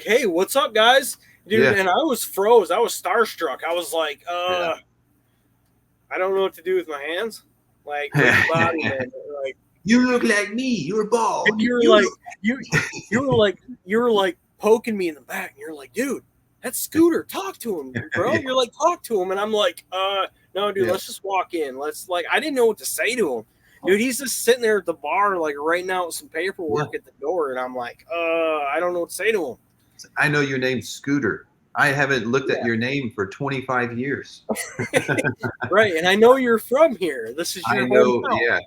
"Hey, what's up, guys?" Dude, and I was froze. I was starstruck. I was like, I don't know what to do with my hands. Like, body, man. Like, you look like me. You're bald. And you were like poking me in the back, and you're like, dude, that's Scooter. Talk to him, bro. You're like, talk to him, and I'm like, no, dude, let's just walk in. I didn't know what to say to him. Dude, he's just sitting there at the bar, like writing out some paperwork at the door, and I'm like, I don't know what to say to him. I know your name's Scooter. I haven't looked at your name for 25 years. Right, and I know you're from here. This is your hometown. Yeah.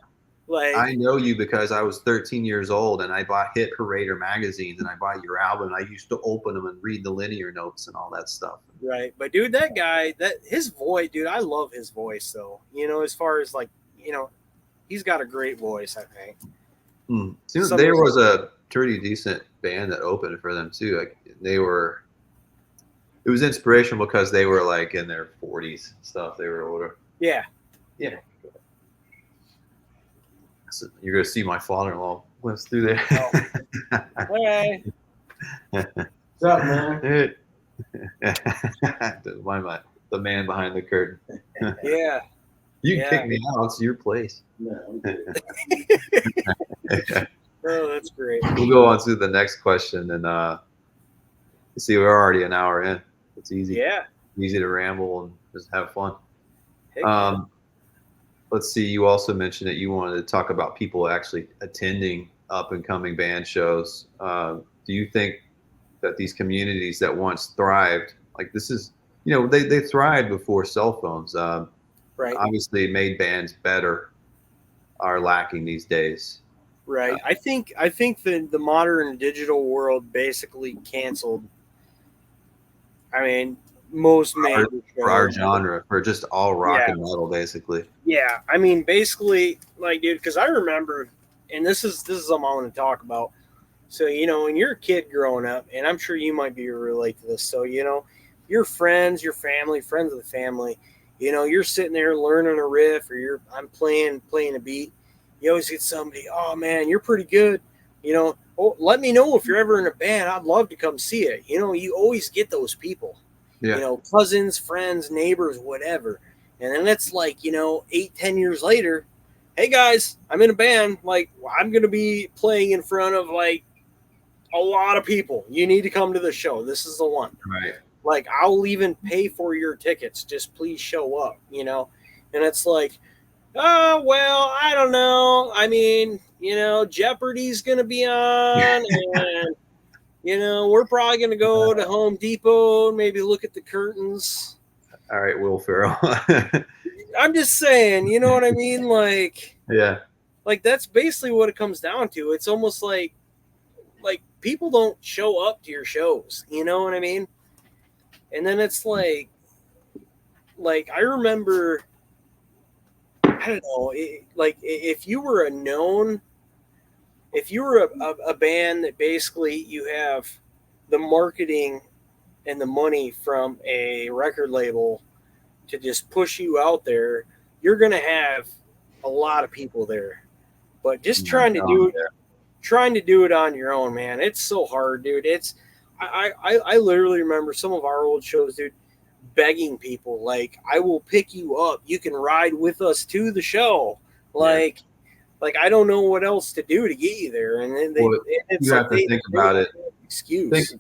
I know you because I was 13 years old and I bought Hit Parader magazines and I bought your album. I used to open them and read the linear notes and all that stuff. Right, but dude, that guy, his voice, dude, I love his voice though. As far as he's got a great voice, I think. There was a pretty decent band that opened for them too. Like it was inspirational because they were like in their 40s and stuff. They were older. Yeah. Yeah. So you're gonna see my father-in-law lives through there. Hey. What's up, man? The man behind the curtain. Yeah. You can kick me out. It's your place. No. Oh, that's great. We'll go on to the next question, and see, we're already an hour in. It's easy. Yeah. Easy to ramble and just have fun. Let's see. You also mentioned that you wanted to talk about people actually attending up and coming band shows. Do you think that these communities that once thrived, like this is, they thrived before cell phones, right? Obviously made bands better, are lacking these days. Right. I think the modern digital world basically canceled. I mean, most for our genre, for just all rock and metal, basically. Yeah, I mean, basically, like, dude, because I remember, and this is something I want to talk about. So, when you're a kid growing up, and I'm sure you might be relate to this. So, your friends, your family, friends of the family, you're sitting there learning a riff, or I'm playing a beat. You always get somebody, oh man, you're pretty good. You know, oh, let me know if you're ever in a band. I'd love to come see it. You know, you always get those people, you Yeah. know, cousins, friends, neighbors, whatever. And then it's like, you know, 8, 10 years later, hey guys, I'm in a band. Like, I'm going to be playing in front of like a lot of people. You need to come to the show. This is the one. Right. Like, I'll even pay for your tickets. Just please show up, you know? And it's like, oh, well, I don't know. I mean, you know, Jeopardy's going to be on, and, you know, we're probably going to go to Home Depot and maybe look at the curtains. All right, Will Ferrell. I'm just saying, you know what I mean? Yeah. Like that's basically what it comes down to. It's almost like people don't show up to your shows, you know what I mean? And then it's like I remember, I don't know, like if you were a known, if you were a band that basically you have the marketing and the money from a record label to just push you out there, you're gonna have a lot of people there. But just trying to do it on your own, man, it's so hard, dude. It's I literally remember some of our old shows, dude, begging people like, I will pick you up, you can ride with us to the show. Yeah. Like I don't know what else to do to get you there. And then Well, it's you like have to think about it. excuse.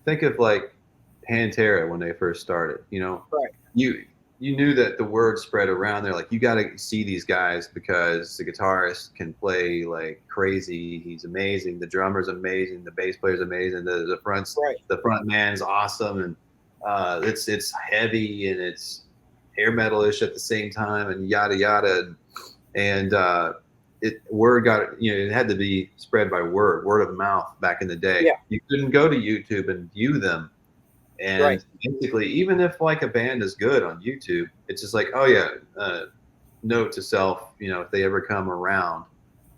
Think of like Pantera when they first started. You know, Right. You knew that the word spread around there. Like, you got to see these guys because the guitarist can play like crazy. He's amazing. The drummer's amazing. The bass player's amazing. Right. The front man is awesome, and it's heavy and it's hair metal-ish at the same time, and yada yada. And word got, you know, it had to be spread by word of mouth back in the day. Yeah. You couldn't go to YouTube and view them. Right. And basically, even if like a band is good on YouTube, it's just like, oh yeah, note to self, you know, if they ever come around,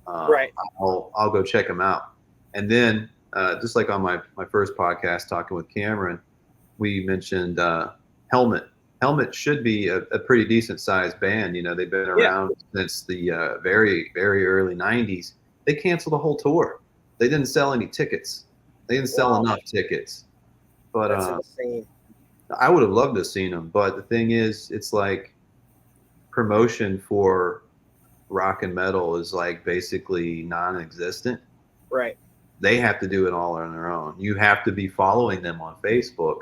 Right. I'll go check them out. And then just like on my first podcast talking with Cameron, we mentioned Helmet. Helmet should be a pretty decent sized band. You know, they've been Yeah. around since the very, very early 90s. They canceled the whole tour. They didn't sell any tickets. They didn't sell Wow. enough tickets. But That's insane. I would have loved to have seen them. But the thing is, it's like promotion for rock and metal is like basically non-existent. Right. They have to do it all on their own. You have to be following them on Facebook,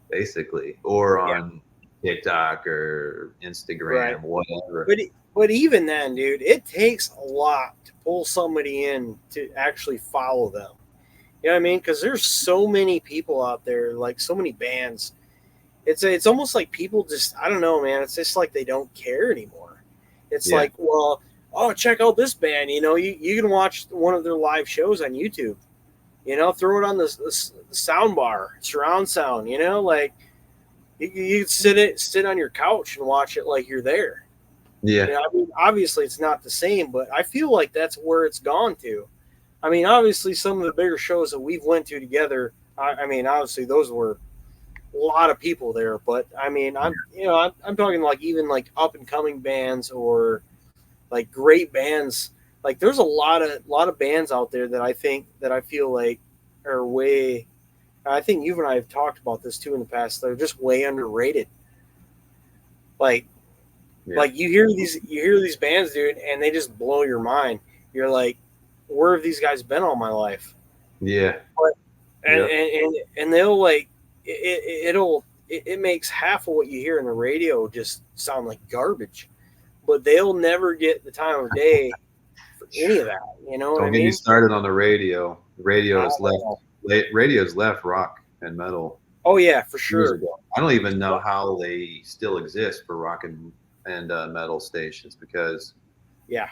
basically, or Yeah. on TikTok or Instagram, Right. whatever. But even then, dude, it takes a lot to pull somebody in to actually follow them. You know what I mean? Because there's so many people out there, like so many bands. It's almost like people just, I don't know, man. It's just like they don't care anymore. It's Yeah. like, well, oh, check out this band. You know, you can watch one of their live shows on YouTube. You know, throw it on the sound bar, surround sound. You know, like you sit on your couch and watch it like you're there. Yeah. You know, I mean, obviously it's not the same, but I feel like that's where it's gone to. I mean, obviously some of the bigger shows that we've went to together. I mean, obviously those were a lot of people there, but I mean, I'm talking like even like up and coming bands or like great bands. Like there's a lot of bands out there that I feel like are way. I think you and I have talked about this too in the past. They're just way underrated. Like Yeah. like you hear these bands, dude, and they just blow your mind. You're like, where have these guys been all my life? Yeah. And they'll like it makes half of what you hear in the radio just sound like garbage, but they'll never get the time of day for any of that. You know what Don't I get me mean? started on the radio. Radio's know. left rock and metal Oh yeah, for years sure. ago. I don't even know how they still exist for rock and metal stations, because Yeah,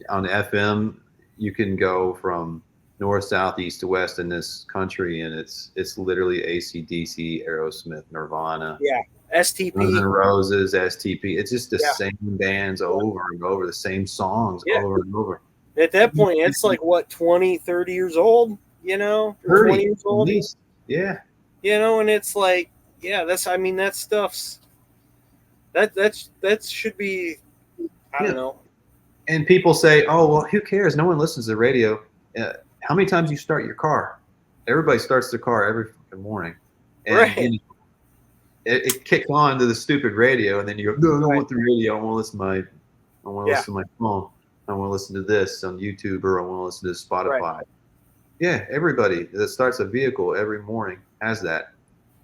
on FM you can go from north, south, east to west in this country, and it's literally AC/DC, Aerosmith, Nirvana, yeah. Guns N' STP. Roses, STP. It's just the Yeah. same bands over and over, the same songs Yeah. over and over. At that point, it's like what 20, 30 years old. You know, or 30 20 years at old. least. Yeah. You know, and it's like, yeah, that's. I mean, that stuff's that should be. I Yeah. don't know. And people say, "Oh, well, who cares? No one listens to the radio." how many times you start your car? Everybody starts their car every fucking morning, and Right. it kicks on to the stupid radio, and then you go, no, I don't Right. want the radio. I want to listen to Yeah. my phone. I want to listen to this on YouTube, or I want to listen to Right. Spotify. Yeah, everybody that starts a vehicle every morning has that.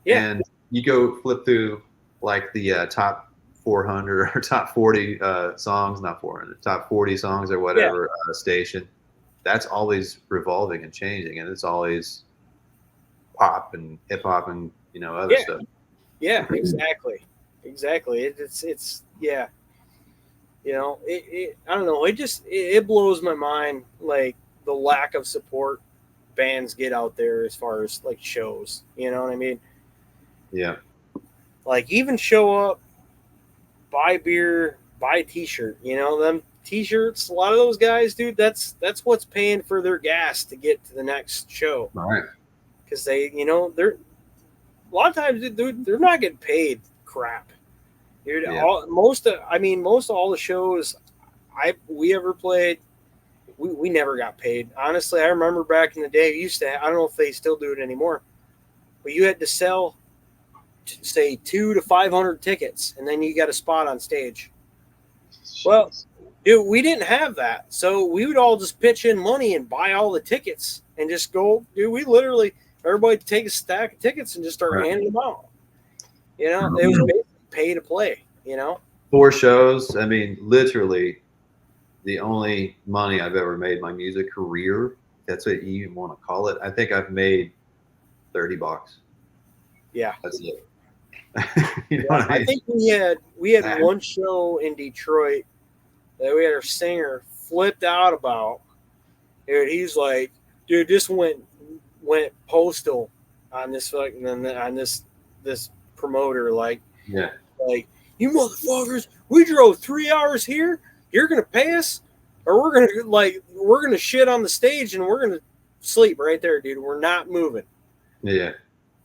Yeah. And you go flip through like the top 400 or top 40 songs, not 400, top 40 songs or Yeah. whatever station. That's always revolving and changing, and it's always pop and hip hop and other Yeah. stuff. Yeah. Exactly. Exactly. It's yeah. I don't know. It blows my mind, like the lack of support bands get out there as far as like shows. You know what I mean? Yeah, Like even show up, buy beer, buy a t-shirt. Them t-shirts. A lot of those guys, dude. That's what's paying for their gas to get to the next show. all right. Because they're a lot of times, dude, they're not getting paid crap. Dude, Yeah. most of all the shows we ever played, we never got paid. Honestly, I remember back in the day, I don't know if they still do it anymore, but you had to sell, say, 200 to 500 tickets, and then you got a spot on stage. Well, dude, we didn't have that, so we would all just pitch in money and buy all the tickets and just go. Dude, we literally everybody take a stack of tickets and just start Right. handing them out. It was basically pay to play. 4 shows. I mean, literally, the only money I've ever made in my music career. That's what you even want to call it. I think I've made $30. Yeah. That's it. I think we had one show in Detroit that we had our singer flipped out about. Dude, he's like, dude, this went postal on this this promoter. Like, Yeah. You motherfuckers, we drove 3 hours here. You're gonna pay us, or we're gonna shit on the stage and we're gonna sleep right there, dude. We're not moving. Yeah.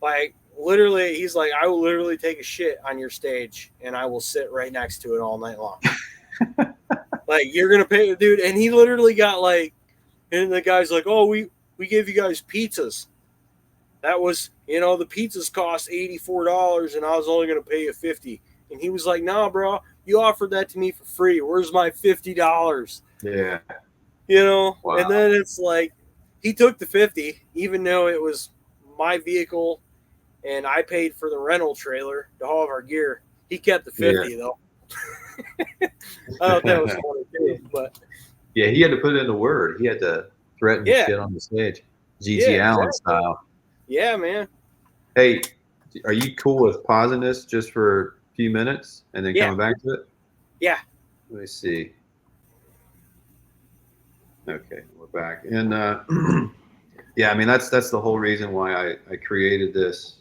Like, literally, he's like, I will literally take a shit on your stage and I will sit right next to it all night long. Like, you're gonna pay, dude. And he literally got like, and the guy's like, oh, we gave you guys pizzas. That was, the pizzas cost $84 and I was only gonna pay you $50. And he was like, nah, bro, you offered that to me for free. Where's my $50? Yeah. Wow. And then it's like, he took the 50, even though it was my vehicle and I paid for the rental trailer to haul our gear. He kept the 50 though. I thought that was funny too, but yeah, he had to put in the word. He had to threaten shit on the stage, G.G. Allen style. Yeah, man. Hey, are you cool with pausing this just for a few minutes and then coming back to it? Yeah. Let me see. Okay, we're back, and yeah, I mean that's the whole reason why I created this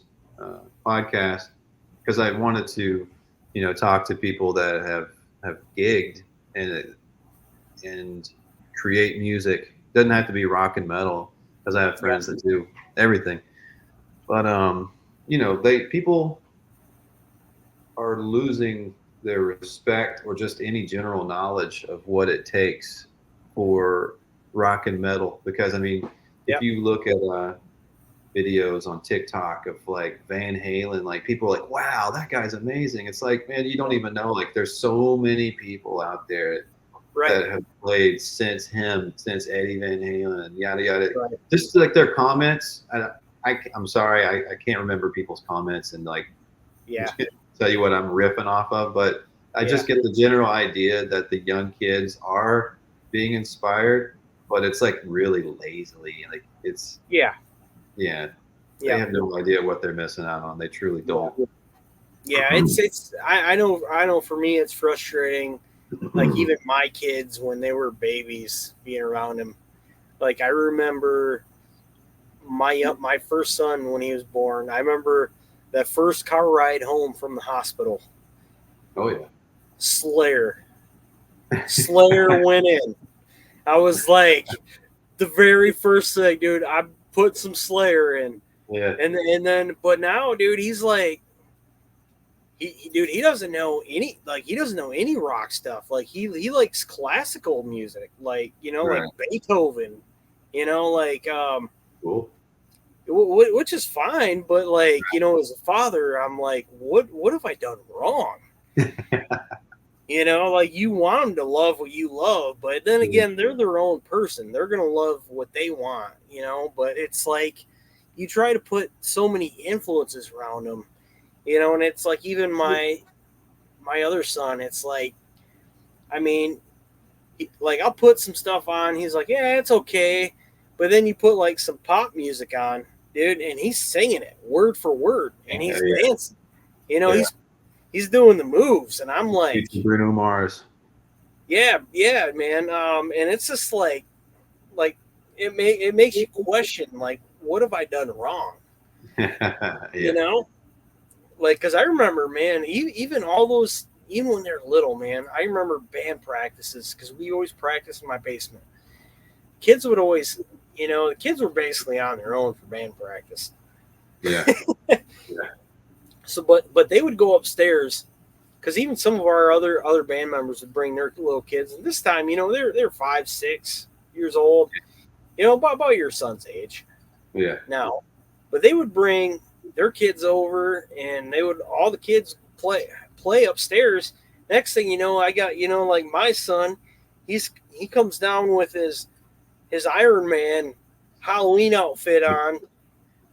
podcast, because I wanted to, talk to people that have gigged and create music. Doesn't have to be rock and metal, because I have friends that do everything. But people are losing their respect or just any general knowledge of what it takes for rock and metal. Because I mean, if you look at videos on TikTok of like Van Halen, like people are like, wow, that guy's amazing. It's like, man, you don't even know, like there's so many people out there that have played since Eddie Van Halen, yada yada. Right. Just like their comments, I'm sorry, I can't remember people's comments and like tell you what I'm riffing off of, but I just get the general idea that the young kids are being inspired, but it's like really lazily, like it's they have no idea what they're missing out on. They truly don't. Yeah, it's I know for me it's frustrating. Like even my kids when they were babies being around them. Like I remember my first son when he was born. I remember that first car ride home from the hospital. Oh yeah. Slayer went in. I was like, the very first thing, dude, I put some Slayer in. Yeah. And then, but now, dude, he's like, he doesn't know any rock stuff. Like he likes classical music, like like Beethoven, You know, like Cool. which is fine, but like, you know, as a father, I'm like, what have I done wrong? You know, like you want them to love what you love, but then again, they're their own person. They're gonna love what they want, you know. But it's like you try to put so many influences around them, you know, and it's like even my other son, it's like, I mean, like I'll put some stuff on. He's like, yeah, it's okay, but then you put like some pop music on, dude, and he's singing it word for word, and he's Yeah. dancing. You know, Yeah. he's doing the moves, and I'm like, Bruno Mars. yeah, yeah, man. And it's just like it makes you question, like, what have I done wrong? You Yeah. know, like because I remember, man, even all those, even when they're little, man, I remember band practices because we always practiced in my basement. Kids would always, you know, the kids were basically on their own for band practice. Yeah. Yeah. So, but they would go upstairs because even some of our other band members would bring their little kids, and this time, you know, they're 5, 6 years old, you know, about your son's age Yeah. now, but they would bring their kids over, and they would all the kids play upstairs. Next thing you know, I got, you know, like my son, he comes down with his Iron Man Halloween outfit on.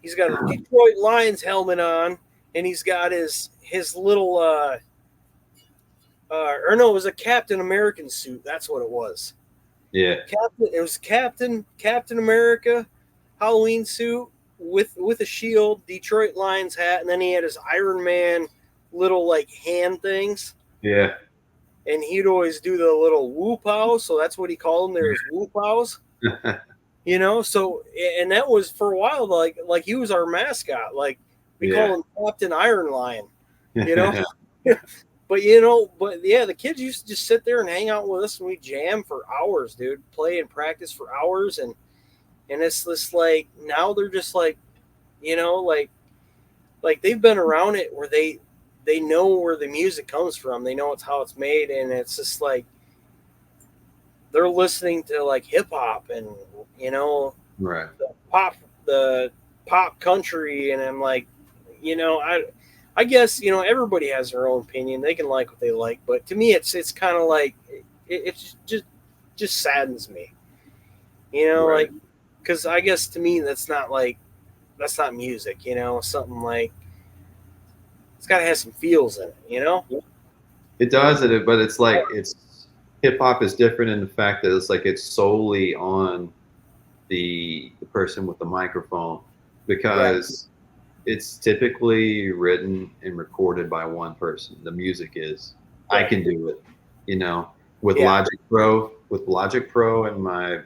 He's got a Detroit Lions helmet on, and he's got his little or no, it was a Captain American suit. That's what it was. Yeah. It was Captain America Halloween suit with a shield, Detroit Lions hat, and then he had his Iron Man little like hand things. Yeah. And he'd always do the little woo pows, so that's what he called them. There was woo pows. You know, so and that was for a while like he was our mascot. Like we Yeah. call him Captain Iron Lion, you know. But you know, but yeah, the kids used to just sit there and hang out with us, and we jam for hours, dude. Play and practice for hours, and it's just like now they're just like, you know, like they've been around it where they know where the music comes from. They know it's how it's made, and it's just like they're listening to like hip hop and, you know, Right. the pop country, and I'm like, you know, I guess, you know, everybody has their own opinion. They can like what they like, but to me, it's kind of like it's just saddens me, you know, Right. like because I guess to me that's not music, you know, something like it's got to have some feels in it, you know. It does, but it's like it's hip hop is different in the fact that it's like it's solely on the person with the microphone Right. because it's typically written and recorded by one person. The music is. I Right. can do it, you know, with Yeah. Logic Pro and my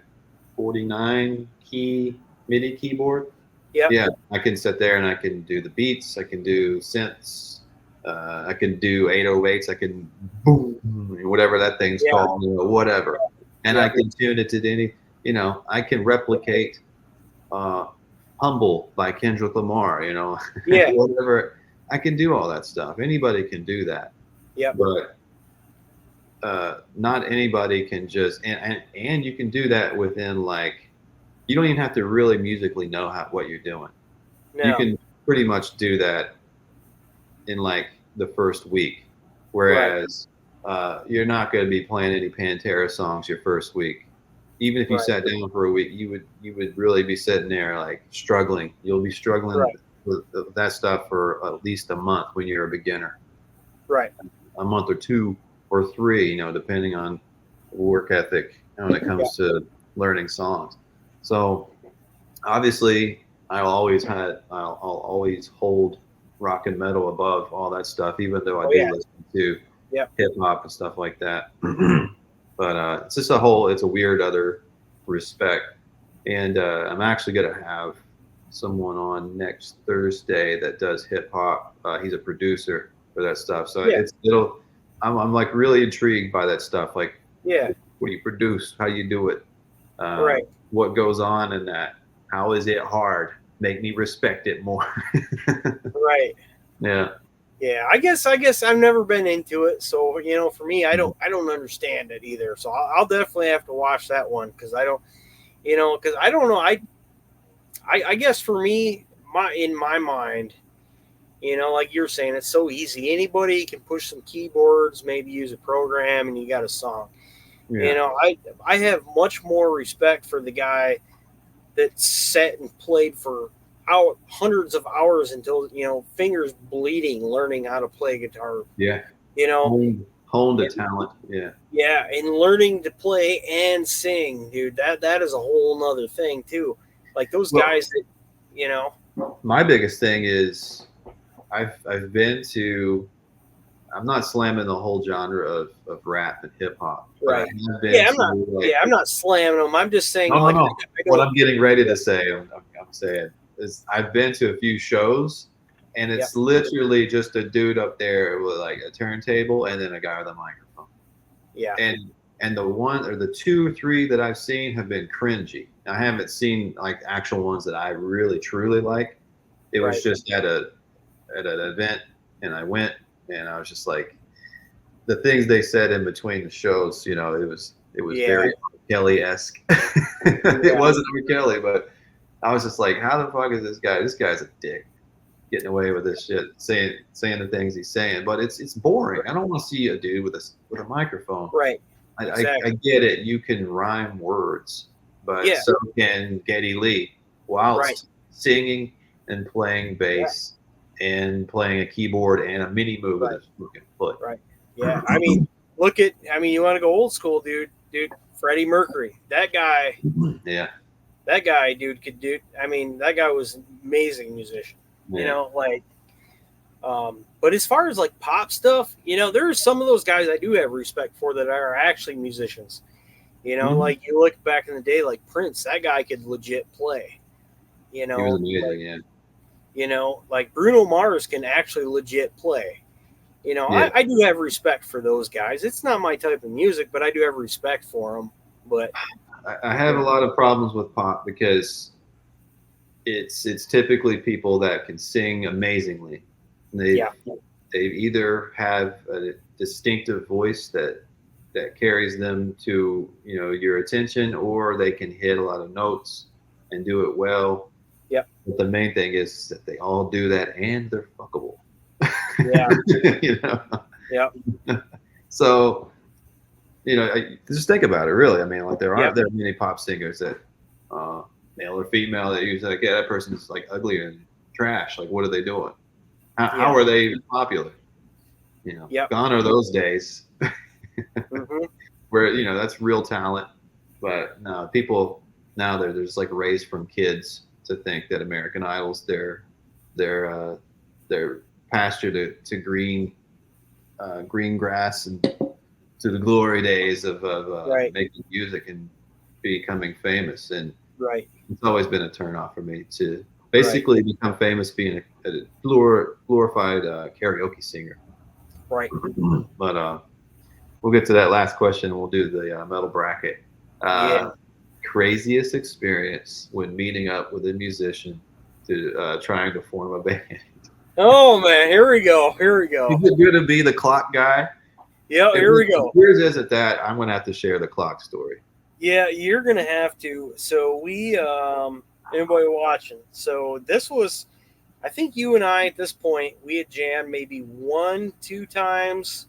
49 key MIDI keyboard. Yep. Yeah, I can sit there and I can do the beats. I can do synths. I can do 808s. I can boom, whatever that thing's Yeah. called, whatever. And I Yeah. can tune it to any, I can replicate uh, "Humble" by Kendrick Lamar. Yeah. Whatever. I can do all that stuff. Anybody can do that, Yep. but not anybody can just and you can do that within like you don't even have to really musically know what you're doing. You No. can pretty much do that in like the first week, Right. whereas you're not going to be playing any Pantera songs your first week. Even if you Right. sat down for a week, you would really be sitting there like struggling. You'll be struggling Right. with that stuff for at least a month when you're a beginner, Right. a month or 2 or 3, depending on work ethic when it Yeah. comes to learning songs. So obviously, I'll always hold rock and metal above all that stuff, even though I Oh do yeah. listen to Yep. hip hop and stuff like that. But it's just it's a weird other respect. And I'm actually going to have someone on next Thursday that does hip hop. He's a producer for that stuff. So Yeah. I'm like really intrigued by that stuff. Like, Yeah. what do you produce? How you do it? Right. What goes on in that? How is it hard? Make me respect it more. Right. Yeah. Yeah. I guess I've never been into it, so you know, for me, I don't understand it either. So I'll definitely have to watch that one because I don't. You know, because I don't know. I guess for me, in my mind, you know, like you're saying, it's so easy. Anybody can push some keyboards, maybe use a program, and you got a song. You Yeah. know, I have much more respect for the guy that sat and played for hundreds of hours until, you know, fingers bleeding, learning how to play guitar. Yeah. You know, Honed a and, talent. Yeah. yeah, and learning to play and sing, dude. That is a whole nother thing too. Like those Well, guys that, you know, my biggest thing is I've been to. I'm not slamming the whole genre of rap and hip hop, but I right? have been Yeah, I'm not. to Yeah, like I'm not slamming them. I'm just saying, no, no, like, no. I What don't. I'm getting ready Yeah, to say, I'm saying, is I've been to a few shows, and yeah, it's literally just a dude up there with like a turntable and then a guy with a microphone. yeah, And the one or the two or three that I've seen have been cringy. I haven't seen like actual ones that I really truly like. It was right. just at an event, and I went, and I was just like, the things they said in between the shows, you know, it was Yeah, very R. Kelly esque. It yeah, wasn't R. Kelly, but I was just like, how the fuck is this guy? This guy's a dick, getting away with this shit, saying the things he's saying. But it's boring. I don't want to see a dude with a microphone. right. I Exactly. get it. You can rhyme words, but Yeah, so can Geddy Lee right. whilst singing and playing Yeah, bass and playing a keyboard and a mini move with right. his fucking foot. Right. Yeah. I mean, I mean, you want to go old school, dude? Dude, Freddie Mercury. Yeah, That guy, dude, could do. I mean, that guy was an amazing musician. You yeah. know, like, but as far as like pop stuff, you know, there are some of those guys I do have respect for that are actually musicians. You know, Mhm. like you look back in the day, like Prince, that guy could legit play. You He was know, amazing. like, Yeah, like Bruno Mars can actually legit play. You know, yeah. I do have respect for those guys. It's not my type of music, but I do have respect for them. But I have a yeah, lot of problems with pop because it's typically people that can sing amazingly. They've yeah, they either have a distinctive voice that carries them to your attention, or they can hit a lot of notes and do it well. yep, But the main thing is that they all do that and they're fuckable. yeah, you know. yep, So just think about it. Really, I mean, like there yep, aren't there many pop singers that male or female that you like, yeah, that person's like ugly and trash. Like, what are they doing? How yeah, are they popular? yep, Gone are those days hmm, where that's real talent. But no, people now they're just like raised from kids to think that American Idol's their pasture to green grass and to the glory days of right, making music and becoming famous. And right, it's always been a turnoff for me to right, basically become famous being a glorified karaoke singer. right. But we'll get to that last question and we'll do the metal bracket. Yeah. Craziest experience when meeting up with a musician to trying to form a band. Oh man, here we go. Here we go. Is it good to be the clock guy? Yeah, here we If go. yours isn't that, I'm going to have to share the clock story. Yeah, you're gonna have to. So we, anybody watching? So this was, I think you and I at this point we had jammed maybe one, two times,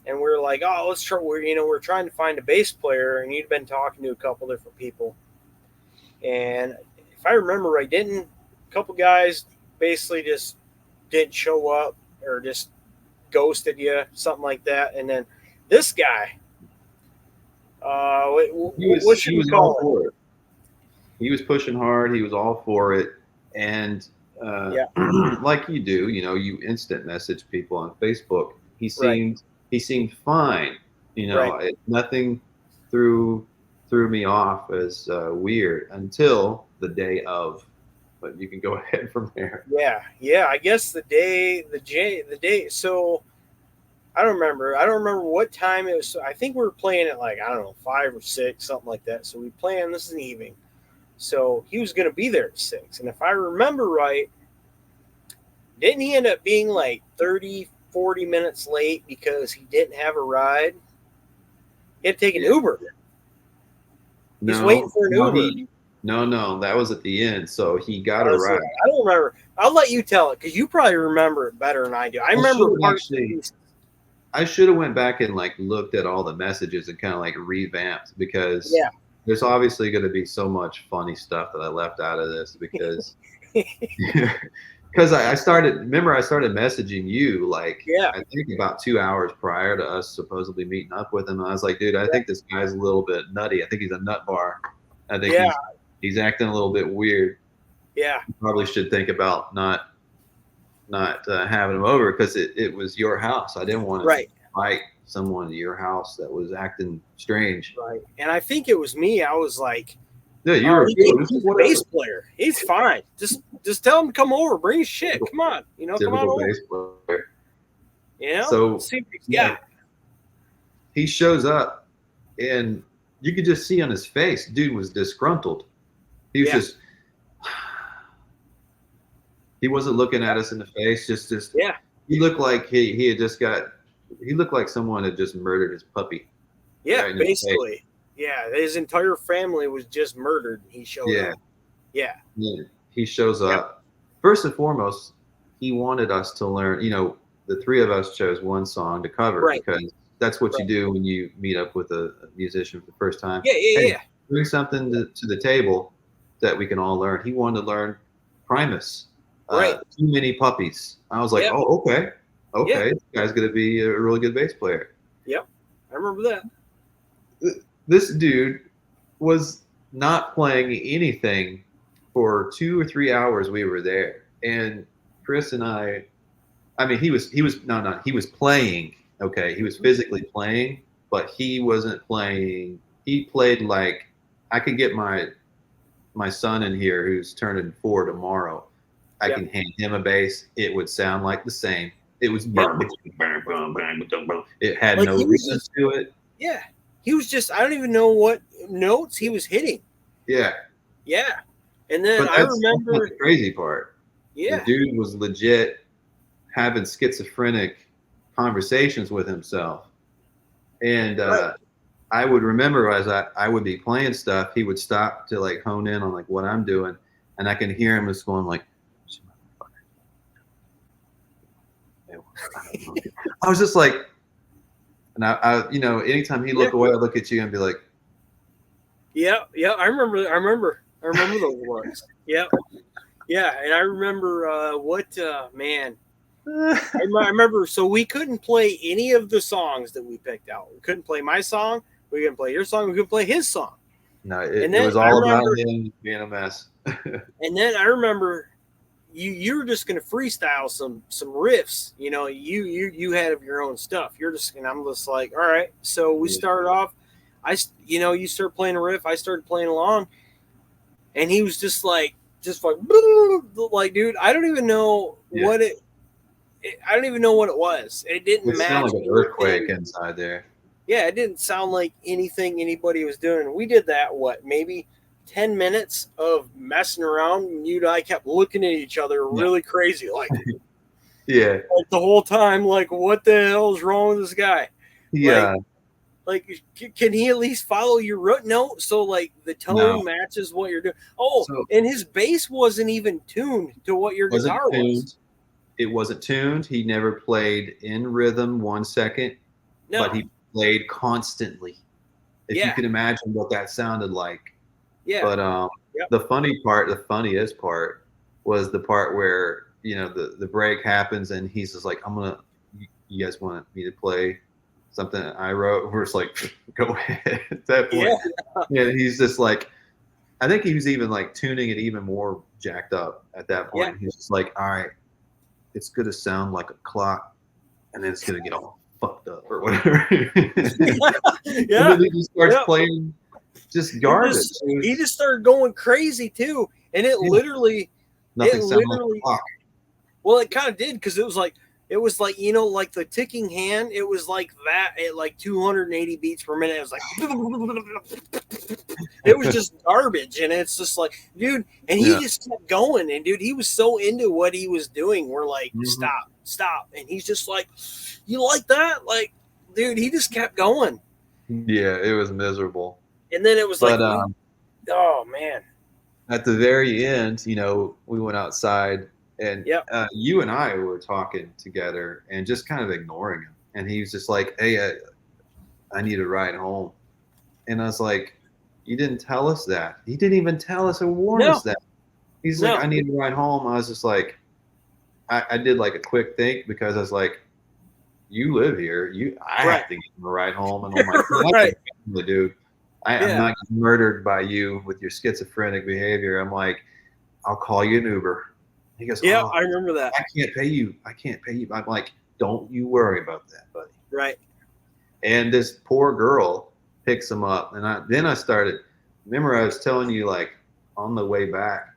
and we were like, oh, let's try. We're trying to find a bass player, and you'd been talking to a couple different people, and if I remember right, didn't a couple guys basically just didn't show up or just ghosted you, something like that, and then this guy, what He should we was all call it? for it. He was pushing hard. He was all for it. And Yeah, like you do, you instant message people on Facebook. right, He seemed fine. right. Nothing threw threw me off as weird until the day of. But you can go ahead from there. Yeah, yeah. I guess the day. So I don't remember. I don't remember what time it was. I think we were playing at like, I don't know, 5 or 6, something like that. So we planned this is an evening. So he was going to be there at 6, and if I remember right, didn't he end up being like 30, 40 minutes late because he didn't have a ride? He had to take an Yeah. Uber. He's waiting for an no, Uber. no, that was at the end. So he got a Honestly, ride. I don't remember. I'll let you tell it because you probably remember it better than I do. I remember parts and pieces. I should have went back and like looked at all the messages and kind of like revamped because Yeah. there's obviously going to be so much funny stuff that I left out of this because because I started messaging you like Yeah. I think about 2 hours prior to us supposedly meeting up with him. And I was like, dude, I Yeah. think this guy's a little bit nutty. I think he's a nut bar. I think Yeah. he's acting a little bit weird. Yeah. You probably should think about not having him over because it was your house. I didn't want to Right. invite someone to your house that was acting strange. Right. And I think it was me. I was like, Yeah, you were cool. he's a bass player. He's fine. Just tell him to come over. Bring his shit. Come on. Come on typical over. bass player. So See, yeah. He shows up and you could just see on his face, dude was disgruntled. He was just he wasn't looking at us in the face. Just he looked like he had just he looked like someone had just murdered his puppy. Yeah, right, basically. Yeah, his entire family was just murdered. He showed up. Yeah. He shows up. First and foremost, he wanted us to learn, the three of us chose one song to cover because that's what you do when you meet up with a musician for the first time. Yeah. Bring something to the table that we can all learn. He wanted to learn Primus. Too Many Puppies. I was like, oh, okay. Okay, this guy's going to be a really good bass player. Yep, I remember that. This dude was not playing anything for 2 or 3 hours we were there. And Chris and I mean, he was playing. Okay, he was physically playing, but he wasn't playing. He played like I could get my son in here who's turning 4 tomorrow. I can hand him a bass. It would sound like the same. It was it had like no reason to it. Yeah, he was just I don't even know what notes he was hitting. Yeah. And then I remember the crazy part. Yeah, the dude was legit having schizophrenic conversations with himself, and I would remember as I would be playing stuff, he would stop to like hone in on like what I'm doing, and I can hear him just going like. I was just like, and I anytime he looked away, I'd look at you and be like, yeah, I remember those words. Yeah, and I remember man. I remember, so we couldn't play any of the songs that we picked out. We couldn't play my song. We couldn't play your song. We couldn't play his song. No, it was all about him being a mess. And then I remember you were just going to freestyle some riffs. You had of your own stuff. I'm just like, all right. So we started off. You start playing a riff. I started playing along, and he was just like, dude, I don't even know what it. I don't even know what it was. It didn't match. It sounded like an earthquake inside there. Yeah, it didn't sound like anything anybody was doing. We did that, maybe 10 minutes of messing around, and you and I kept looking at each other really crazy, like, like the whole time, like, what the hell is wrong with this guy? Yeah. Like, can he at least follow your root note so, like, the tone matches what you're doing? Oh, and his bass wasn't even tuned to what your guitar was. It wasn't tuned. He never played in rhythm 1 second, but he played constantly. If you can imagine what that sounded like. Yeah. But the funniest part was the part where, the break happens and he's just like, you guys want me to play something I wrote? We're just like, go ahead at that point. Yeah, he's just like, I think he was even like tuning it even more jacked up at that point. He's just like, all right, it's going to sound like a clock, and then it's going to get all fucked up or whatever. And then he just starts playing just garbage. He just started going crazy too, and it literally, nothing sounded like a clock. Well, it kind of did because it was like like the ticking hand. It was like that at like 280 beats per minute. It was like it was just garbage, and it's just like, dude. And he just kept going, and dude, he was so into what he was doing. We're like, stop, and he's just like, you like that, like, dude. He just kept going. Yeah, it was miserable. And then it was like, But oh man, at the very end, we went outside, and yep, you and I were talking together and just kind of ignoring him. And he was just like, "Hey, I need a ride home." And I was like, "You didn't tell us that. He didn't even tell us or warn no, us that." He's like, no, "I need a ride home." I was just like, I did like a quick think, because I was like, "You live here. I right, have to give him a ride home." And I'm like, "Well, that's right, a family, dude. I'm yeah, not getting murdered by you with your schizophrenic behavior." I'm like, "I'll call you an Uber." He goes, yeah, "Oh, I remember that. I can't pay you. I can't pay you." I'm like, "Don't you worry about that, buddy." Right, And this poor girl picks him up, and then I started. Remember, I was telling you, like, on the way back,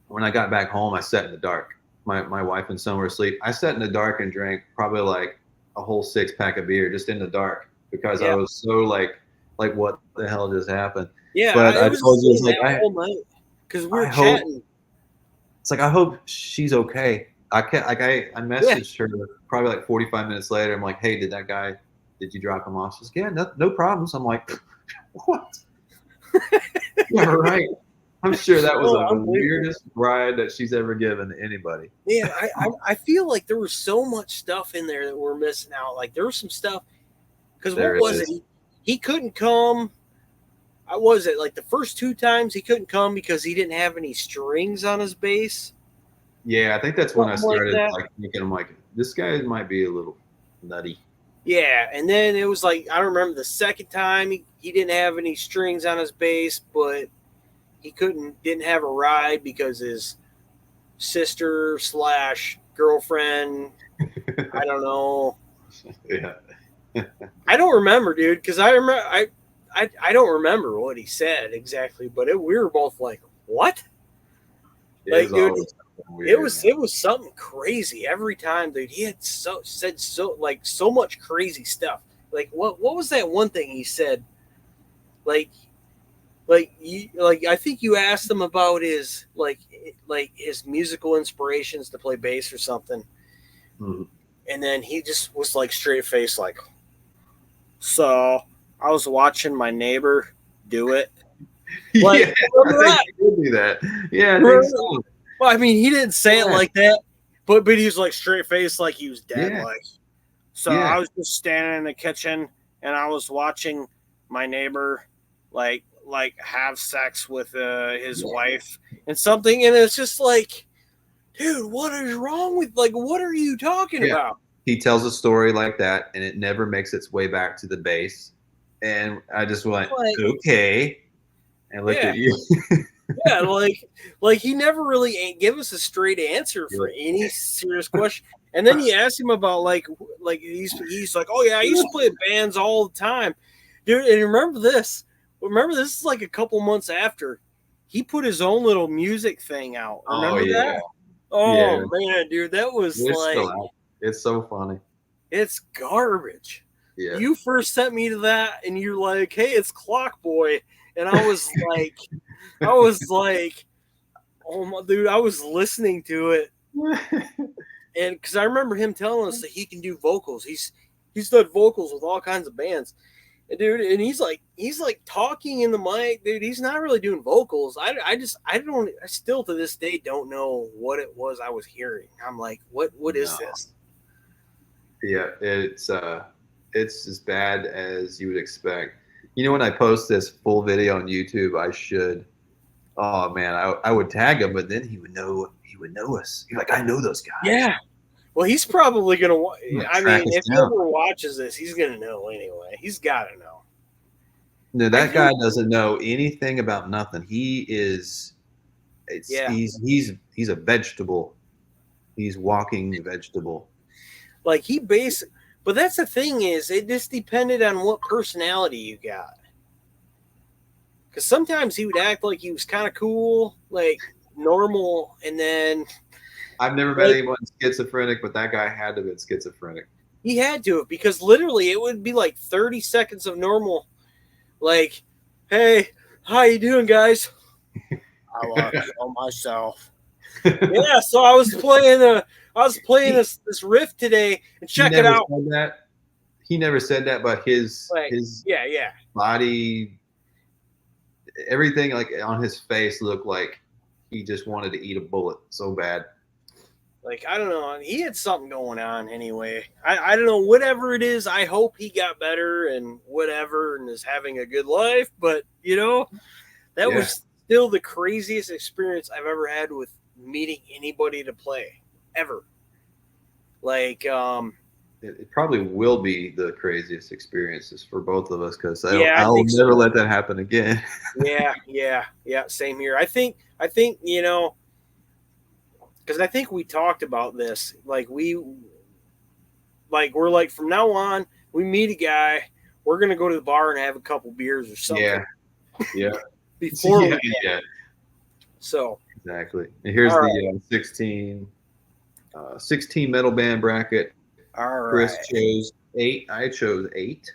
when I got back home, I sat in the dark. My wife and son were asleep. I sat in the dark and drank probably like a whole 6-pack of beer just in the dark, because I yeah, was so like what the hell just happened? yeah. But It I was told the you, same that whole night because we were I hope chatting. it's like I hope she's okay. I Yeah, messaged her probably like 45 minutes later. I'm like, "Hey, did you drop him off?" She's like, "Yeah, no problems." I'm like, "What?" Yeah, right. I'm sure that was oh, the unbelievable. weirdest ride that she's ever given to anybody. Man, I feel like there was so much stuff in there that we're missing out. Like there was some stuff because what There was it? is. He couldn't come. I was it like the first two times he couldn't come because he didn't have any strings on his bass, Yeah, I think that's when I something like started that. like thinking, I'm like, this guy might be a little nutty. Yeah, and then it was like I remember the second time he didn't have any strings on his bass, but he didn't have a ride because his sister slash girlfriend, I don't know. Yeah. I don't remember, dude, because I remember I don't remember what he said exactly, but we were both like, "What?" It Like, was dude, always something weird, man. it was something crazy every time, dude. He had said so much crazy stuff. Like, what was that one thing he said? Like, like I think you asked him about his like his musical inspirations to play bass or something, Mhm. and then he just was like straight face, like, so I was watching my neighbor do it. Like, Yeah, I remember think that? he did do that. Yeah, I think Remember? so. Well, I mean, he didn't say it Yeah, like that, but he was like straight face, like he was dead. yeah, Like, so I yeah, was just standing in the kitchen and I was watching my neighbor have sex with his yeah, wife and something, and it's just like, dude, what is wrong with what are you talking yeah. about? He tells a story like that, and it never makes its way back to the base. And I just went, Like, okay, and looked yeah, at you. yeah, he never really ain't give us a straight answer for any serious question. And then you ask him about he's like, oh yeah, I used to play in bands all the time, dude. And remember this? Remember this is like a couple months after he put his own little music thing out. Oh Remember yeah, that? yeah. Oh man, dude, that was It's like still out. It's so funny. it's garbage. Yeah. You first sent me to that, and you're like, hey, it's Clock Boy, and I was like, oh my dude, I was listening to it, and because I remember him telling us that he can do vocals. He's done vocals with all kinds of bands, and dude, and he's like talking in the mic, dude. He's not really doing vocals. I still to this day don't know what it was I was hearing. I'm like, what is No. this? Yeah, it's as bad as you would expect. When I post this full video on YouTube, I should. Oh man, I would tag him, but then he would know. He would know us. He's like, I know those guys. Yeah. Well, he's probably gonna. I'm gonna I track mean, us if he down. ever watches this, he's gonna know anyway. He's got to know. No, I that guy think. doesn't know anything about nothing. He is. Yeah. He's a vegetable. He's walking vegetable. Like he base, but that's the thing is, it just depended on what personality you got. Because sometimes he would act like he was kind of cool, like normal, and then I've never met like anyone schizophrenic, but that guy had to have been schizophrenic. he had to because literally it would be like 30 seconds of normal, like, "Hey, how you doing, guys? I want to kill myself." Yeah, so I was playing he, this riff today, and he check it never out. said that. He never said that, but his Like, his yeah, yeah. body everything like on his face looked like he just wanted to eat a bullet so bad. Like, I don't know. He had something going on anyway. I don't know. Whatever it is, I hope he got better and whatever and is having a good life. But, that Yeah, was still the craziest experience I've ever had with meeting anybody to play, ever. Like, it probably will be the craziest experiences for both of us because yeah, I I'll think never so. let that happen again. Yeah. Same here. I think, because I think we talked about this. We're like, from now on, we meet a guy, we're gonna go to the bar and have a couple beers or something Yeah, yeah, before yeah, we go. yeah. So, Exactly. And here's all right, the 16 metal band bracket. all Chris right, chose 8. I chose 8.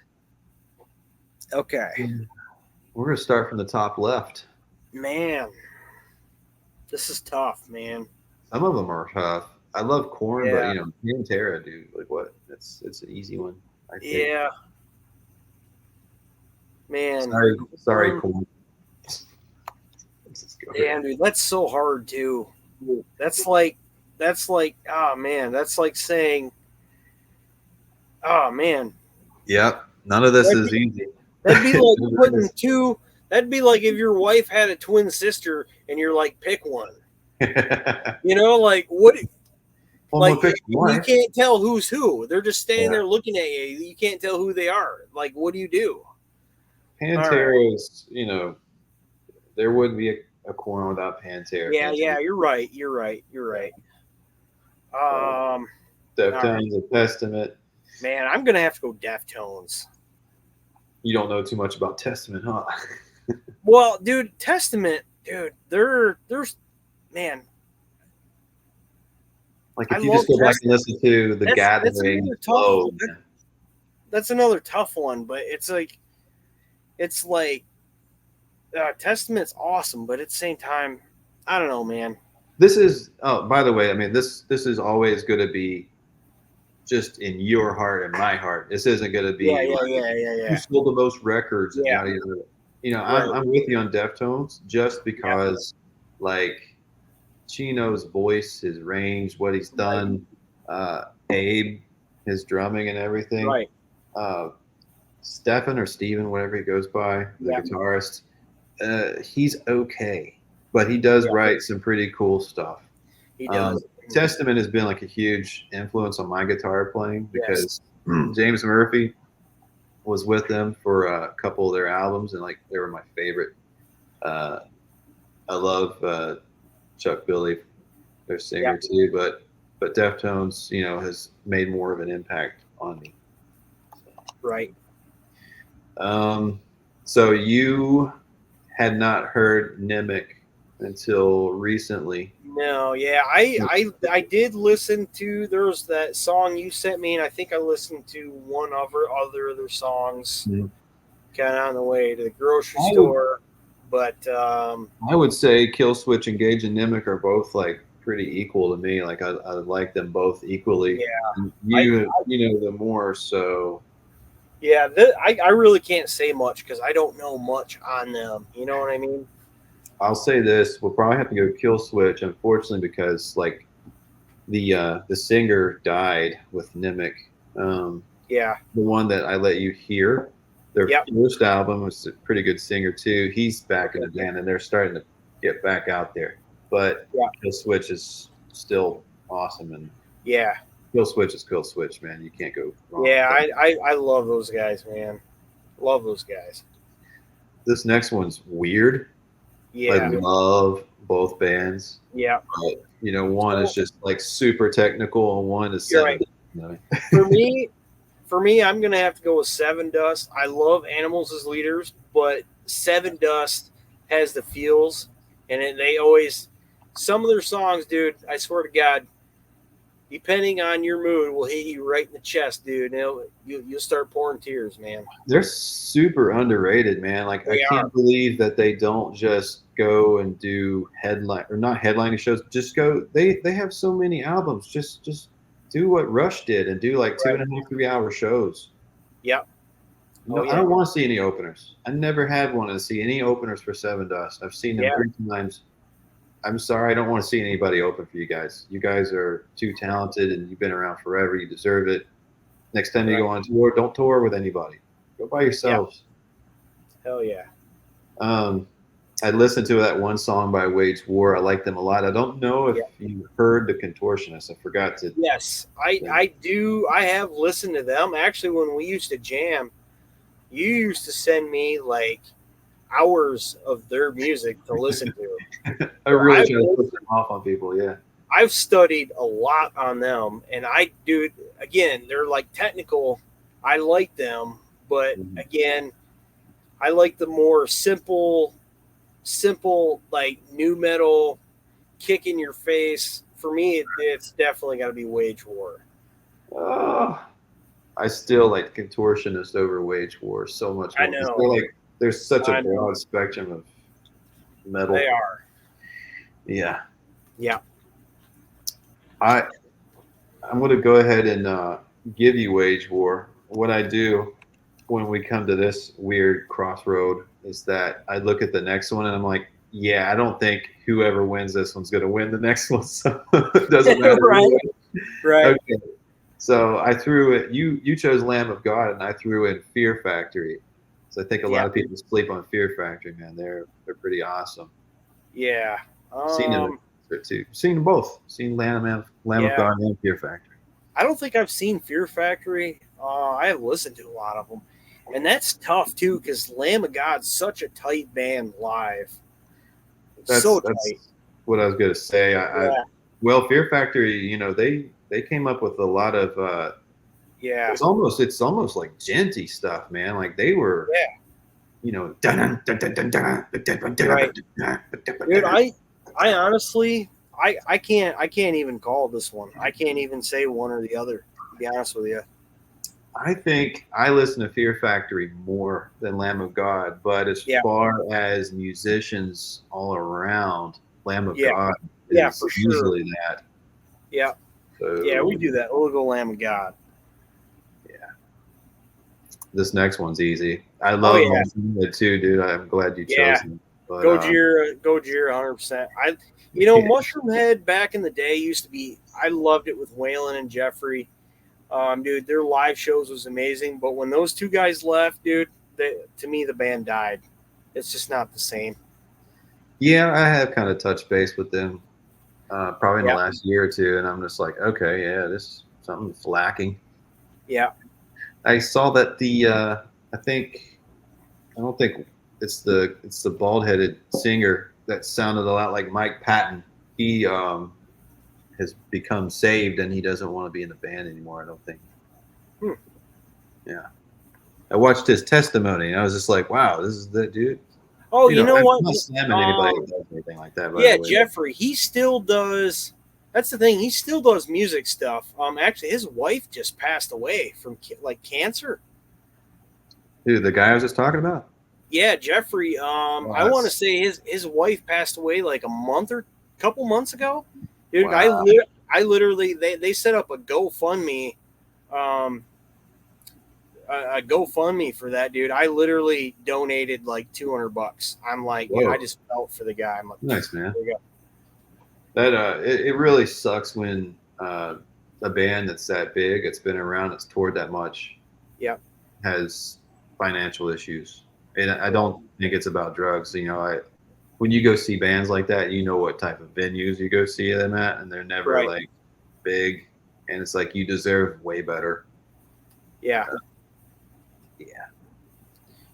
okay, We're going to start from the top left. man, this is tough, man. Some of them are tough. I love corn, but Yeah, Pantera, dude. Like what? It's an easy one. I think. yeah, man. Sorry, corn. Let's just go Damn, ahead. dude, that's so hard too. That's like, oh man, that's like saying, oh man, Yep. None of this that'd is be, easy. that'd be like putting two. That'd be like if your wife had a twin sister and you're like, pick one. Like what? Well, I'm Like gonna pick you one. can't tell who's who. They're just standing Yeah. there looking at you. You can't tell who they are. Like, what do you do? All right. Pantera is, there wouldn't be a corn without Pantera. Yeah. You're right. Um. All right, Deftones, a Testament. man. I'm gonna have to go Deftones. You don't know too much about Testament, huh? Well, dude, Testament, dude, there's man. Like I if you love just go back and Testament. listen to the That's Gathering, another flow, that's another tough one, but it's like Testament's awesome, but at the same time, I don't know, man. this is. Oh, by the way, I mean this is always going to be just in your heart and my heart. This isn't going to Yeah, be yeah, like yeah, yeah, who yeah. sold the most records and Yeah, yada yada. right. I'm with you on Deftones just Yeah, because like Chino's voice, his range, what he's right, done, Abe, his drumming and everything. right. Uh, Stefan or Steven, whatever he goes by, the Yeah, guitarist, he's okay, but he does yeah, write some pretty cool stuff. he Um, does. Testament has been like a huge influence on my guitar playing Yes. because James Murphy was with them for a couple of their albums, and like they were my favorite. Uh, I love Chuck Billy, their Yeah, singer too, but Deftones, has made more of an impact on me. right. Um, so you had not heard Nimic until recently. No, yeah, I did listen to. There's that song you sent me, and I think I listened to one other songs, Mhm. kind of on the way to the grocery I would, store. But I would say Kill Switch, Engage, and Nimic are both like pretty equal to me. Like I like them both equally. yeah, I You know them more, so yeah, I really can't say much because I don't know much on them. You know what I mean? I'll say this: we'll probably have to go Kill Switch, unfortunately, because like the singer died with Nimic. Um, Yeah, the one that I let you hear, their yep. first album was a pretty good singer too. He's back in Okay. the band, and they're starting to get back out there. But Yeah, Kill Switch is still awesome, and yeah, Kill Switch is Kill Switch, man. You can't go wrong with yeah. that. I love those guys, man. Love those guys. This next one's weird. I Yeah, love both bands. yeah. But, one is So just like super technical, and one is you're seven. right. For me, I'm gonna have to go with Sevendust. I love Animals as leaders, but Sevendust has the feels, and they always some of their songs, dude. I swear to God, depending on your mood, will hit you right in the chest, dude. You'll start pouring tears, man. They're super underrated, man. Like I They are. can't believe that they don't just go and do headline or not headlining shows. Just go. They have so many albums. Just do what Rush did and do like two Right. and a half, 3 hour shows. Yep. No, Oh I yeah, don't want to see any openers. I never had wanted to see any openers for Sevendust. I've seen them yeah, 3 times. I'm sorry, I don't want to see anybody open for you guys. You guys are too talented, and you've been around forever. You deserve it. Next time you right, go on tour, don't tour with anybody. Go by yeah, yourselves. hell yeah, Um, I listened to that one song by Wage War. I like them a lot. I don't know if yeah. you heard the Contortionists. I forgot to. Yes, I do. I have listened to them. Actually, when we used to jam, you used to send me like hours of their music to listen to. I So really try to put them off on people. Yeah. I've studied a lot on them, and I do. Again, they're like technical. I like them, but Mhm. again, I like the more simple like new metal, kick in your face. For me, it's definitely got to be Wage War. Oh, I still like Contortionist over Wage War so much I more because know, there's such a I know, broad spectrum of they metal. are. Yeah. Yeah, I I'm gonna go ahead and give you Wage War. What I do when we come to this weird crossroad is that I look at the next one and I'm like, yeah, I don't think whoever wins this one's gonna win the next one, so it doesn't matter. right, Anyway. right. Okay. So I threw it. You chose Lamb of God, and I threw in Fear Factory. So I think a lot Yeah, of people sleep on Fear Factory, man. They're pretty awesome. yeah. Seen them in concert too. Seen them both. Seen Lamb of Yeah. God and Fear Factory. I don't think I've seen Fear Factory. I have listened to a lot of them, and that's tough too because Lamb of God's such a tight band live. It's so That's tight. what I was gonna say. Yeah, Well, Fear Factory, they came up with a lot of yeah, it's almost like genty stuff, man. Like they were, yeah. dun, dun, dun, dun, dun, dun, Right, dun, dude. dun. I honestly, I can't even call this one. I can't even say one or the other. To be honest with you. I think I listen to Fear Factory more than Lamb of God, but as Yeah, far as musicians all around, Lamb of yeah, God yeah, is for sure. easily that. Yeah, yeah. We So do that. We'll go Lamb of God. yeah, this next one's easy. I Oh love yeah, Montana too, dude. I'm glad you chose yeah. them. But Gojira, 100%. Mushroom Head back in the day used to be. I loved it with Waylon and Jeffrey. Dude, their live shows was amazing. But when those two guys left, dude, to me the band died. It's just not the same. yeah, I have kind of touched base with them probably in the Yeah, last year or two, and I'm just like, okay, yeah, this something's lacking. yeah, I saw that I think I don't think it's the bald headed singer that sounded a lot like Mike Patton. He has become saved and he doesn't want to be in the band anymore. I don't think. hmm. Yeah, I watched his testimony and I was just like, wow, this is the dude. Oh, you know I'm what? not slamming anybody that does anything like that, by Yeah, the way. Jeffrey. He still does. That's the thing. He still does music stuff. Actually, his wife just passed away from like cancer. Dude, the guy I was just talking about. Yeah, Jeffrey. Well, I want to that's say his wife passed away like a month or couple months ago. Dude, wow. I literally they set up a GoFundMe, um, a GoFundMe for that dude. I literally donated like $200. I'm like, dude, I Whoa, just felt for the guy. I'm like, nice man. there you go. That it really sucks when a band that's that big, it's been around, it's toured that much, Yeah, has financial issues. And I right, don't think it's about drugs. When you go see bands like that, you know what type of venues you go see them at, and they're never right. like big. And it's like you deserve way better. Yeah, Yeah.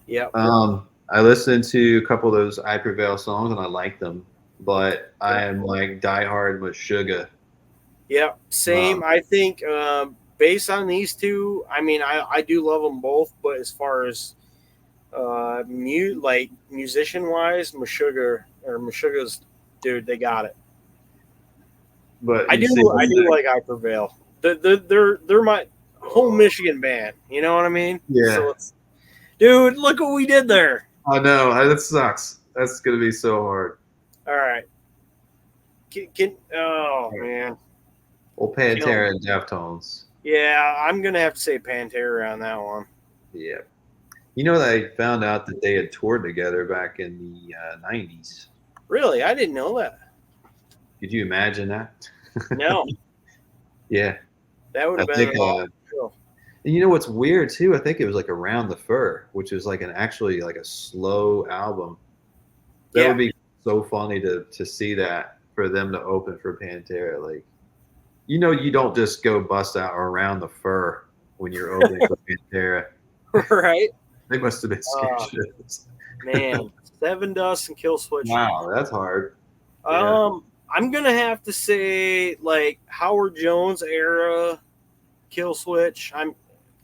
yeah, I listened to a couple of those I Prevail songs and I like them, but yeah. I am like diehard with Meshuggah. Yeah, same. Um, I think based on these two, I mean, I do love them both, but as far as like musician wise, Meshuggah's dude, they got it. but you see, I do like I Prevail. They're my home Michigan band. You know what I mean? yeah, So it's dude, look what we did there. I know that sucks. That's gonna be so hard. All right, oh man, Well, kill Pantera me. and Deftones. Yeah, I'm gonna have to say Pantera on that one. Yeah. You know, I found out that they had toured together back in the 90s. Really, I didn't know that. Could you imagine that? No, Yeah, that would I have been think. an awesome show. And you know what's weird too? I think it was like Around the Fur, which is like an actually like a slow album. That would Yeah, be so funny to see that for them to open for Pantera. Like, you know, you don't just go bust out Around the Fur when you're opening for Pantera. right. They must have been scared Uh, shitless. Man, Seven Dust and Kill Switch. Wow, that's hard. Yeah. I'm gonna have to say like Howard Jones era Kill Switch.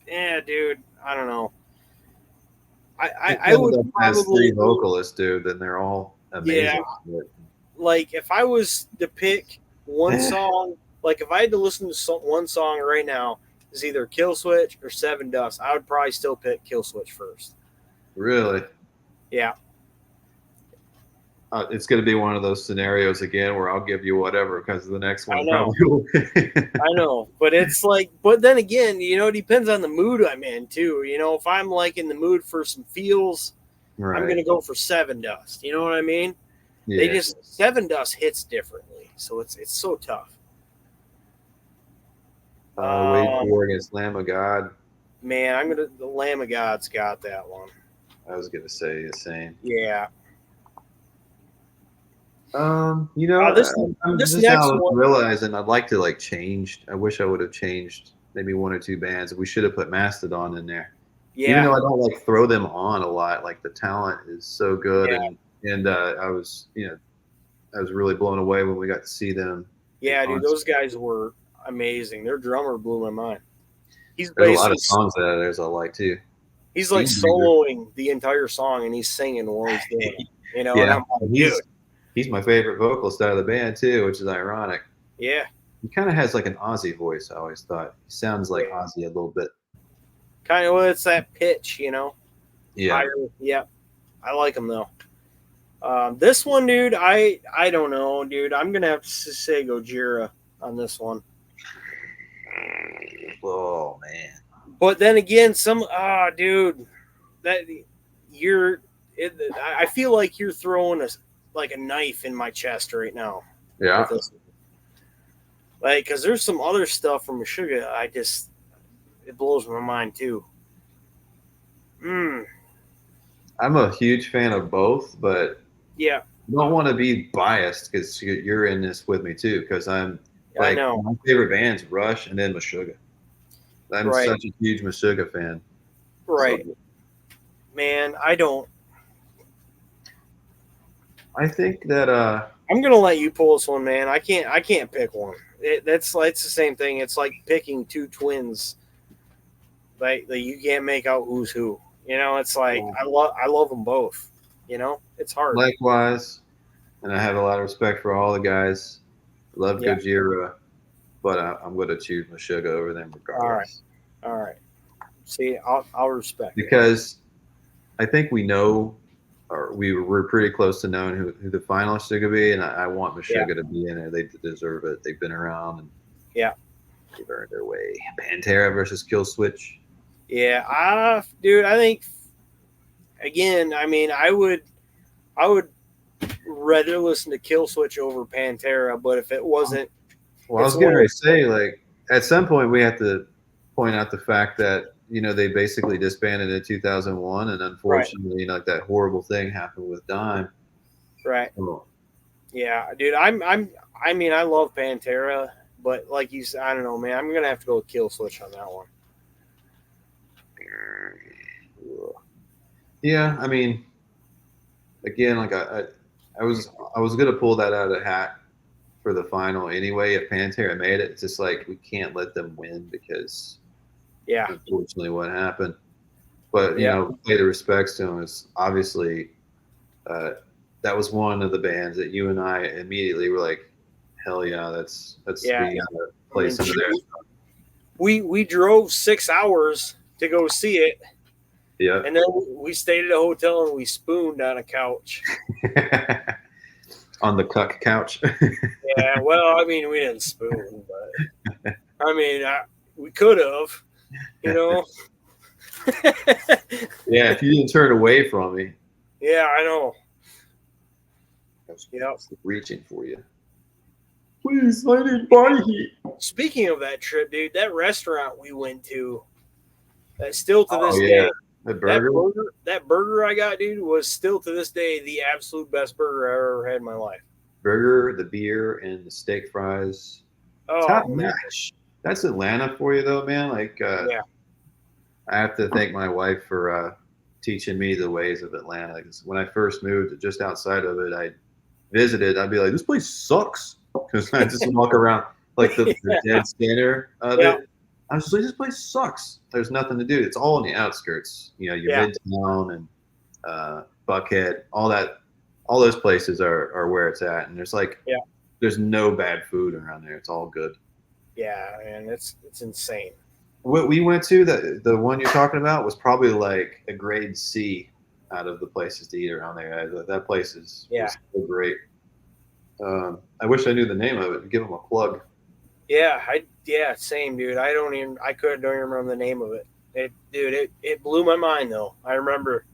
Yeah, dude. I don't know. If I one of would them has three probably, vocalists, dude, then they're all yeah. amazing. Like if I was to pick one song, like if I had to listen to one song right now, is either Kill Switch or Seven Dust. I would probably still pick Kill Switch first. Really? Yeah, It's going to be one of those scenarios again where I'll give you whatever because the next I one know. probably will. I know, but it's like, but then again, it depends on the mood I'm in too. If I'm like in the mood for some feels, I'm Right. gonna go for Seven Dust. You know what I mean? They Yeah. just Seven Dust hits differently, so it's so tough. Wage Um, War against Lamb of God. Man, the Lamb of God's got that one. I was going to say the same. Yeah. You know, This I'm this just next now one, realizing I'd like to like change. I wish I would have changed maybe one or two bands. We should have put Mastodon in there. Even yeah, though I don't like throw them on a lot, like the talent is so good, yeah, and I was I was really blown away when we got to see them in yeah, dude. concert. Those guys were amazing. Their drummer blew my mind. He's There's a lot basically of songs that there's I like too. he's like Steam Breaker. soloing the entire song and he's singing while he's doing it. And Yeah, I'm like, dude, he's my favorite vocalist out of the band too, which is ironic. yeah, He kind of has like an Ozzy voice. I always thought he sounds like yeah. Ozzy a little bit. Kind of it's that pitch, Yeah, higher. Yeah, I like him though. This one, dude, I don't know, dude. I'm gonna have to say Gojira on this one. oh man. But then again, dude, that you're. I feel like you're throwing a knife in my chest right now Yeah, with this. Like, because there's some other stuff from meshuggah. It blows my mind too. I'm a huge fan of both, but Yeah, I don't want to be biased because you're in this with me too. Because I'm I like know. my favorite band's Rush and then Meshuggah. I'm Right, such a huge Meshuggah fan. right, So man. I don't. I think that I'm gonna let you pull this one, man. I can't pick one. It's the same thing. It's like picking two twins. Like you can't make out who's who. It's like I love them both. It's hard. likewise, and I have a lot of respect for all the guys. Love Yeah. Gojira, but I'm going to choose Meshuggah over them All right. regardless. All right. See, I'll respect it. Because I think we know, or we're pretty close to knowing who the finalists are going to be, and I want Meshuggah to be in there. They deserve it. They've been around and Yeah. they've earned their way. Pantera versus Kill Switch. Yeah. Dude, I think again. I mean, I would rather listen to Kill Switch over Pantera, but if it wasn't, Well, I was getting ready to say, like, at some point we have to point out the fact that they basically disbanded in 2001, and unfortunately, like that horrible thing happened with Dime. right. Oh. Yeah, dude. I mean, I love Pantera, but like you said, I don't know, man. I'm gonna have to go with Kill Switch on that one. Yeah, I mean, again, like I was gonna pull that out of the hat for the final anyway. If Pantera made it, it's just like we can't let them win because unfortunately what happened. But pay the respects to him. Is obviously that was one of the bands that you and I immediately were like, hell yeah, that's we gotta play some of their stuff. We drove 6 hours to go see it. Yeah. And then we stayed at a hotel and we spooned on a couch. On the cuck couch. Yeah, well, I mean, we didn't spoon, but I mean, we could have, Yeah, if you didn't turn away from me, Yeah, I know. I was Yep. reaching for you. Please, I need body heat. Speaking of that trip, dude, that restaurant we went to, that still to Oh this yeah, day, the burger. that burger I got, dude, was still to this day the absolute best burger I ever had in my life. Burger, the beer, and the steak fries. Top Oh man, notch. That's Atlanta for you, though, man. Like, yeah, I have to thank my wife for teaching me the ways of Atlanta. 'Cause when I first moved just outside of it, I visited. I'd be like, "This place sucks," because I just walk around like the dead center of yeah, it. I was just like, "This place sucks. There's nothing to do. It's all in the outskirts. You know, your yeah, Midtown and Buckhead, all that. All those places are where it's at, and yeah, there's no bad food around there. It's all good. yeah, man, it's insane. What we went to, the one you're talking about, was probably like a grade C out of the places to eat around there. That place Yeah, was so great. I wish I knew the name of it. Give them a plug. yeah, same, dude. I couldn't don't even remember the name of it. It blew my mind though. I remember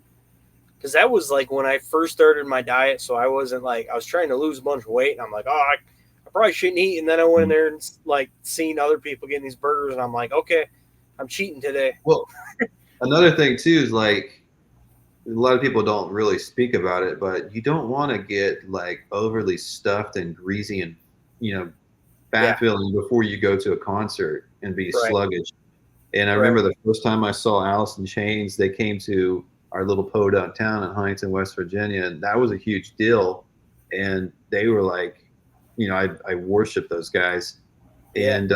because that was like when I first started my diet, so I wasn't like I was trying to lose a bunch of weight, and I'm like, I probably shouldn't eat. And then I went in there and like seen other people getting these burgers, and I'm like, okay, I'm cheating today. Well, another thing too is like a lot of people don't really speak about it, but you don't want to get like overly stuffed and greasy and Yeah, fat filling before you go to a concert and be right, sluggish. And I right, remember the first time I saw Alice in Chains, they came to our little podunk town in Huntington, West Virginia, and that was a huge deal. And they were like, I worship those guys. yeah, And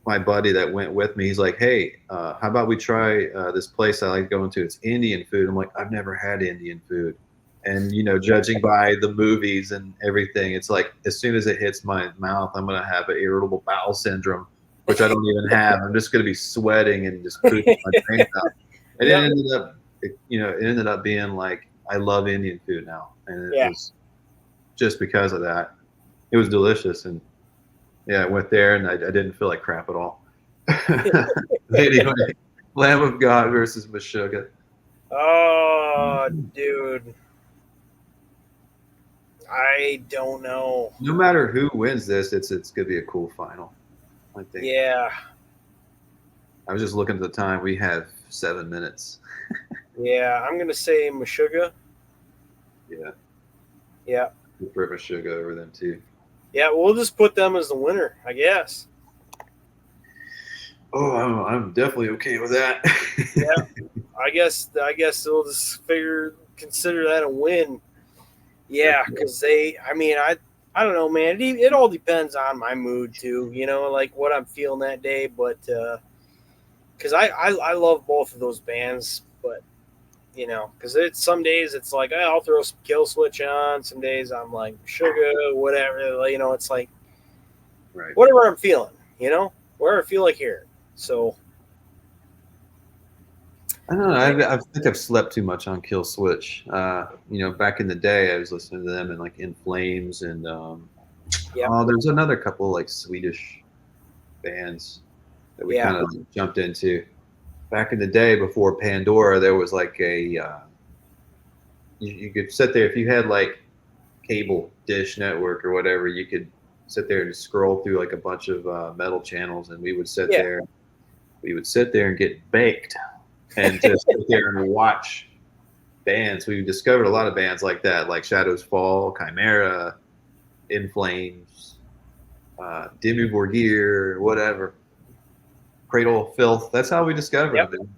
my buddy that went with me, he's like, "Hey, how about we try this place I like going to? It's Indian food." I'm like, "I've never had Indian food." And judging by the movies and everything, it's like as soon as it hits my mouth, I'm gonna have an irritable bowel syndrome, which I don't even have. I'm just gonna be sweating and just pooping my brains out. And yep, it ended up being like I love Indian food now, and it yeah. was just because of that. It was delicious, and yeah, I went there and I didn't feel like crap at all. Anyway, Lamb of God versus meshuggah. Oh, dude, I don't know. No matter who wins this, it's gonna be a cool final. I think. Yeah, I was just looking at the time. We have 7 minutes. yeah, I'm gonna say meshuggah. Yeah, Yeah, I prefer meshuggah over them too. yeah, we'll just put them as the winner, I guess. Oh, I'm definitely okay with that. Yeah, I guess they'll just consider that a win. Yeah, because I don't know, man. It all depends on my mood too. Like what I'm feeling that day. But because I love both of those bands, but because it's some days it's like I'll throw some Kill Switch on. Some days I'm like sugar, whatever. It's like Right. whatever I'm feeling. Where I feel like hearing. So I don't know. I think I've slept too much on Kill Switch. Back in the day, I was listening to them and like In Flames and yeah, there's another couple like Swedish bands that we yeah, kind of jumped into. Back in the day, before Pandora, there was like you could sit there if you had like cable dish network or whatever. You could sit there and scroll through like a bunch of metal channels, and we would sit yeah, there. We would sit there and get baked and just sit there and watch bands. We discovered a lot of bands like that, like Shadows Fall, Chimera, In Flames, Dimmu Borgir, whatever. Cradle of Filth. That's how we discovered yep, them. Man.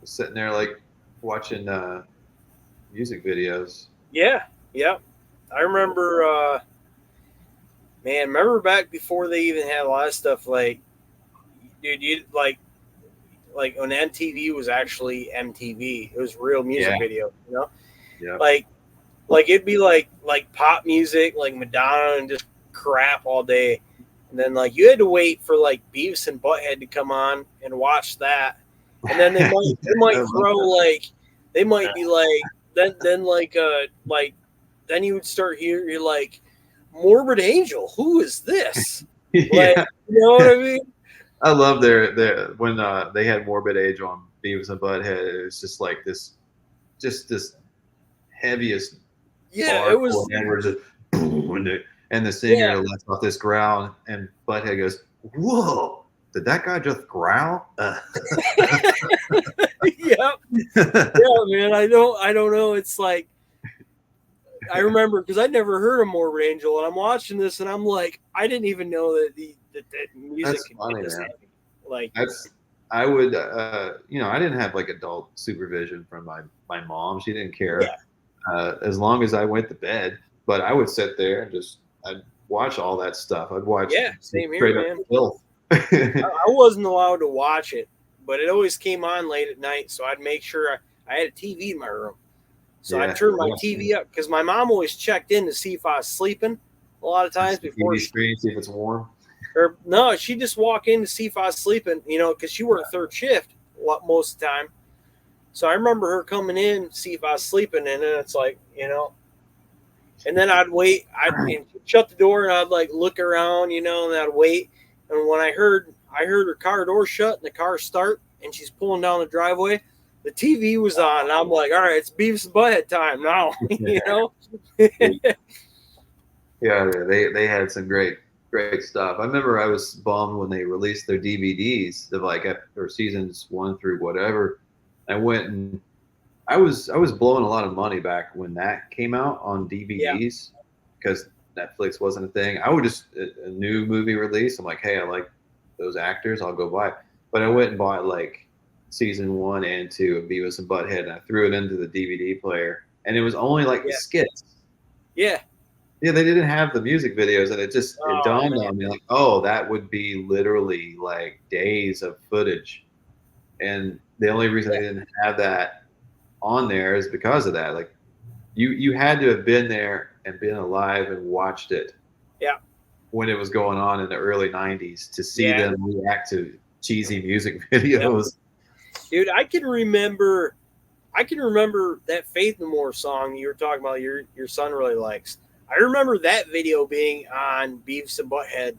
Sitting there like watching music videos. yeah, yeah. I remember. Man, remember back before they even had a lot of stuff like, dude, you like when MTV was actually MTV. It was real music Yeah, video. yeah. Like it'd be like pop music, like Madonna and just crap all day, and then like you had to wait for like Beavis and Butthead to come on and watch that, and then they might throw like they might be like then like then you would start hearing you're like Morbid Angel, who is this? Like Yeah. you know what I mean? I love their when they had Morbid Age on Beavis and Butthead. It was just like just this heaviest Yeah, bar it chord, was. and we're just boom, and the singer Yeah, lets off this growl, and Butthead goes, "Whoa, did that guy just growl?" yeah, yeah, man. I don't know. It's like I remember because I'd never heard of Morbid Angel, and I'm watching this, and I'm like, I didn't even know that music That's could get funny, this man. heavy. Like, That's I would I didn't have like adult supervision from my mom. She didn't yeah, care as long as I went to bed. But I would sit there and just I'd watch all that stuff. I'd watch yeah, same here, straight up man. filth. I wasn't allowed to watch it, but it always came on late at night, so I'd make sure I had a TV in my room. So I'd Yeah, turn my yeah. TV up because my mom always checked in to see if I was sleeping a lot of times Just the before TV she, screen, see if it's warm. or no, she'd just walk in to see if I was sleeping, because she worked third shift most of the time. So I remember her coming in, see if I was sleeping, and then it's like, and then I'd wait, and shut the door, and I'd like look around, and I'd wait. And when I heard her car door shut and the car start, and she's pulling down the driveway, the TV was on, and I'm like, all right, it's Beavis and Butthead time now, Yeah, they had some great stuff. I remember I was bummed when they released their DVDs of like or seasons 1 through whatever. I went and I was blowing a lot of money back when that came out on Yeah, DVDs because Netflix wasn't a thing. I would just a new movie release. I'm like, hey, I like those actors. I'll go buy it. But I went and bought like season 1 and 2 of Beavis and Butthead, and I threw it into the DVD player, and it was only like the yeah, skits. yeah. Yeah, they didn't have the music videos, and it Oh dawned man, on me like, oh, that would be literally like days of footage, and the only reason yeah, they didn't have that on there is because of that. Like you had to have been there and been alive and watched it yeah, when it was going on in the early '90s to see yeah, them react to cheesy music yeah. videos. Dude, I can remember that Faith No More song you were talking about. Your son really likes. I remember that video being on Beavis and Butthead.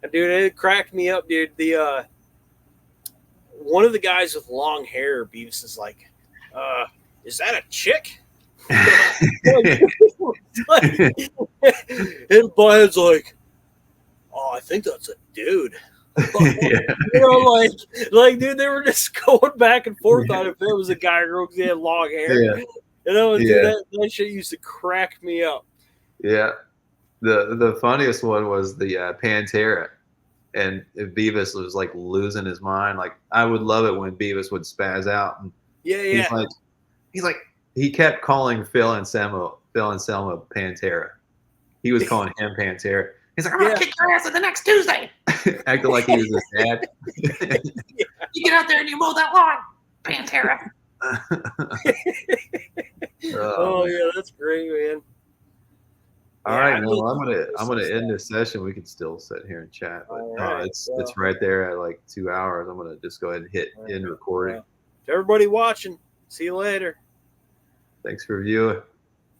And dude, it cracked me up, dude. The one of the guys with long hair, Beavis is like, uh, is that a chick? Like, and Butthead's like, oh, I think that's a dude. Yeah. Dude, they were just going back and forth on if it was a guy or girl because he had long hair. Yeah, Dude, yeah, that shit used to crack me up. yeah. The funniest one was the Pantera, and Beavis was like losing his mind. Like I would love it when Beavis would spaz out, and Yeah, he's yeah, like, he's like, he kept calling Phil and Selma Pantera. He was calling him Pantera. He's like, I'm gonna yeah, kick your ass in the next Tuesday, acting like he was his dad. yeah. You get out there and you mow that lawn, Pantera. Oh Oh man. yeah, that's great, man. All Yeah, right, I man. miss, Well, I'm some gonna end stuff. this session. We can still sit here and chat, but All no, right, it's right there at like 2 hours. I'm gonna just go ahead and hit all end right. recording. Well, to everybody watching, see you later. Thanks for viewing.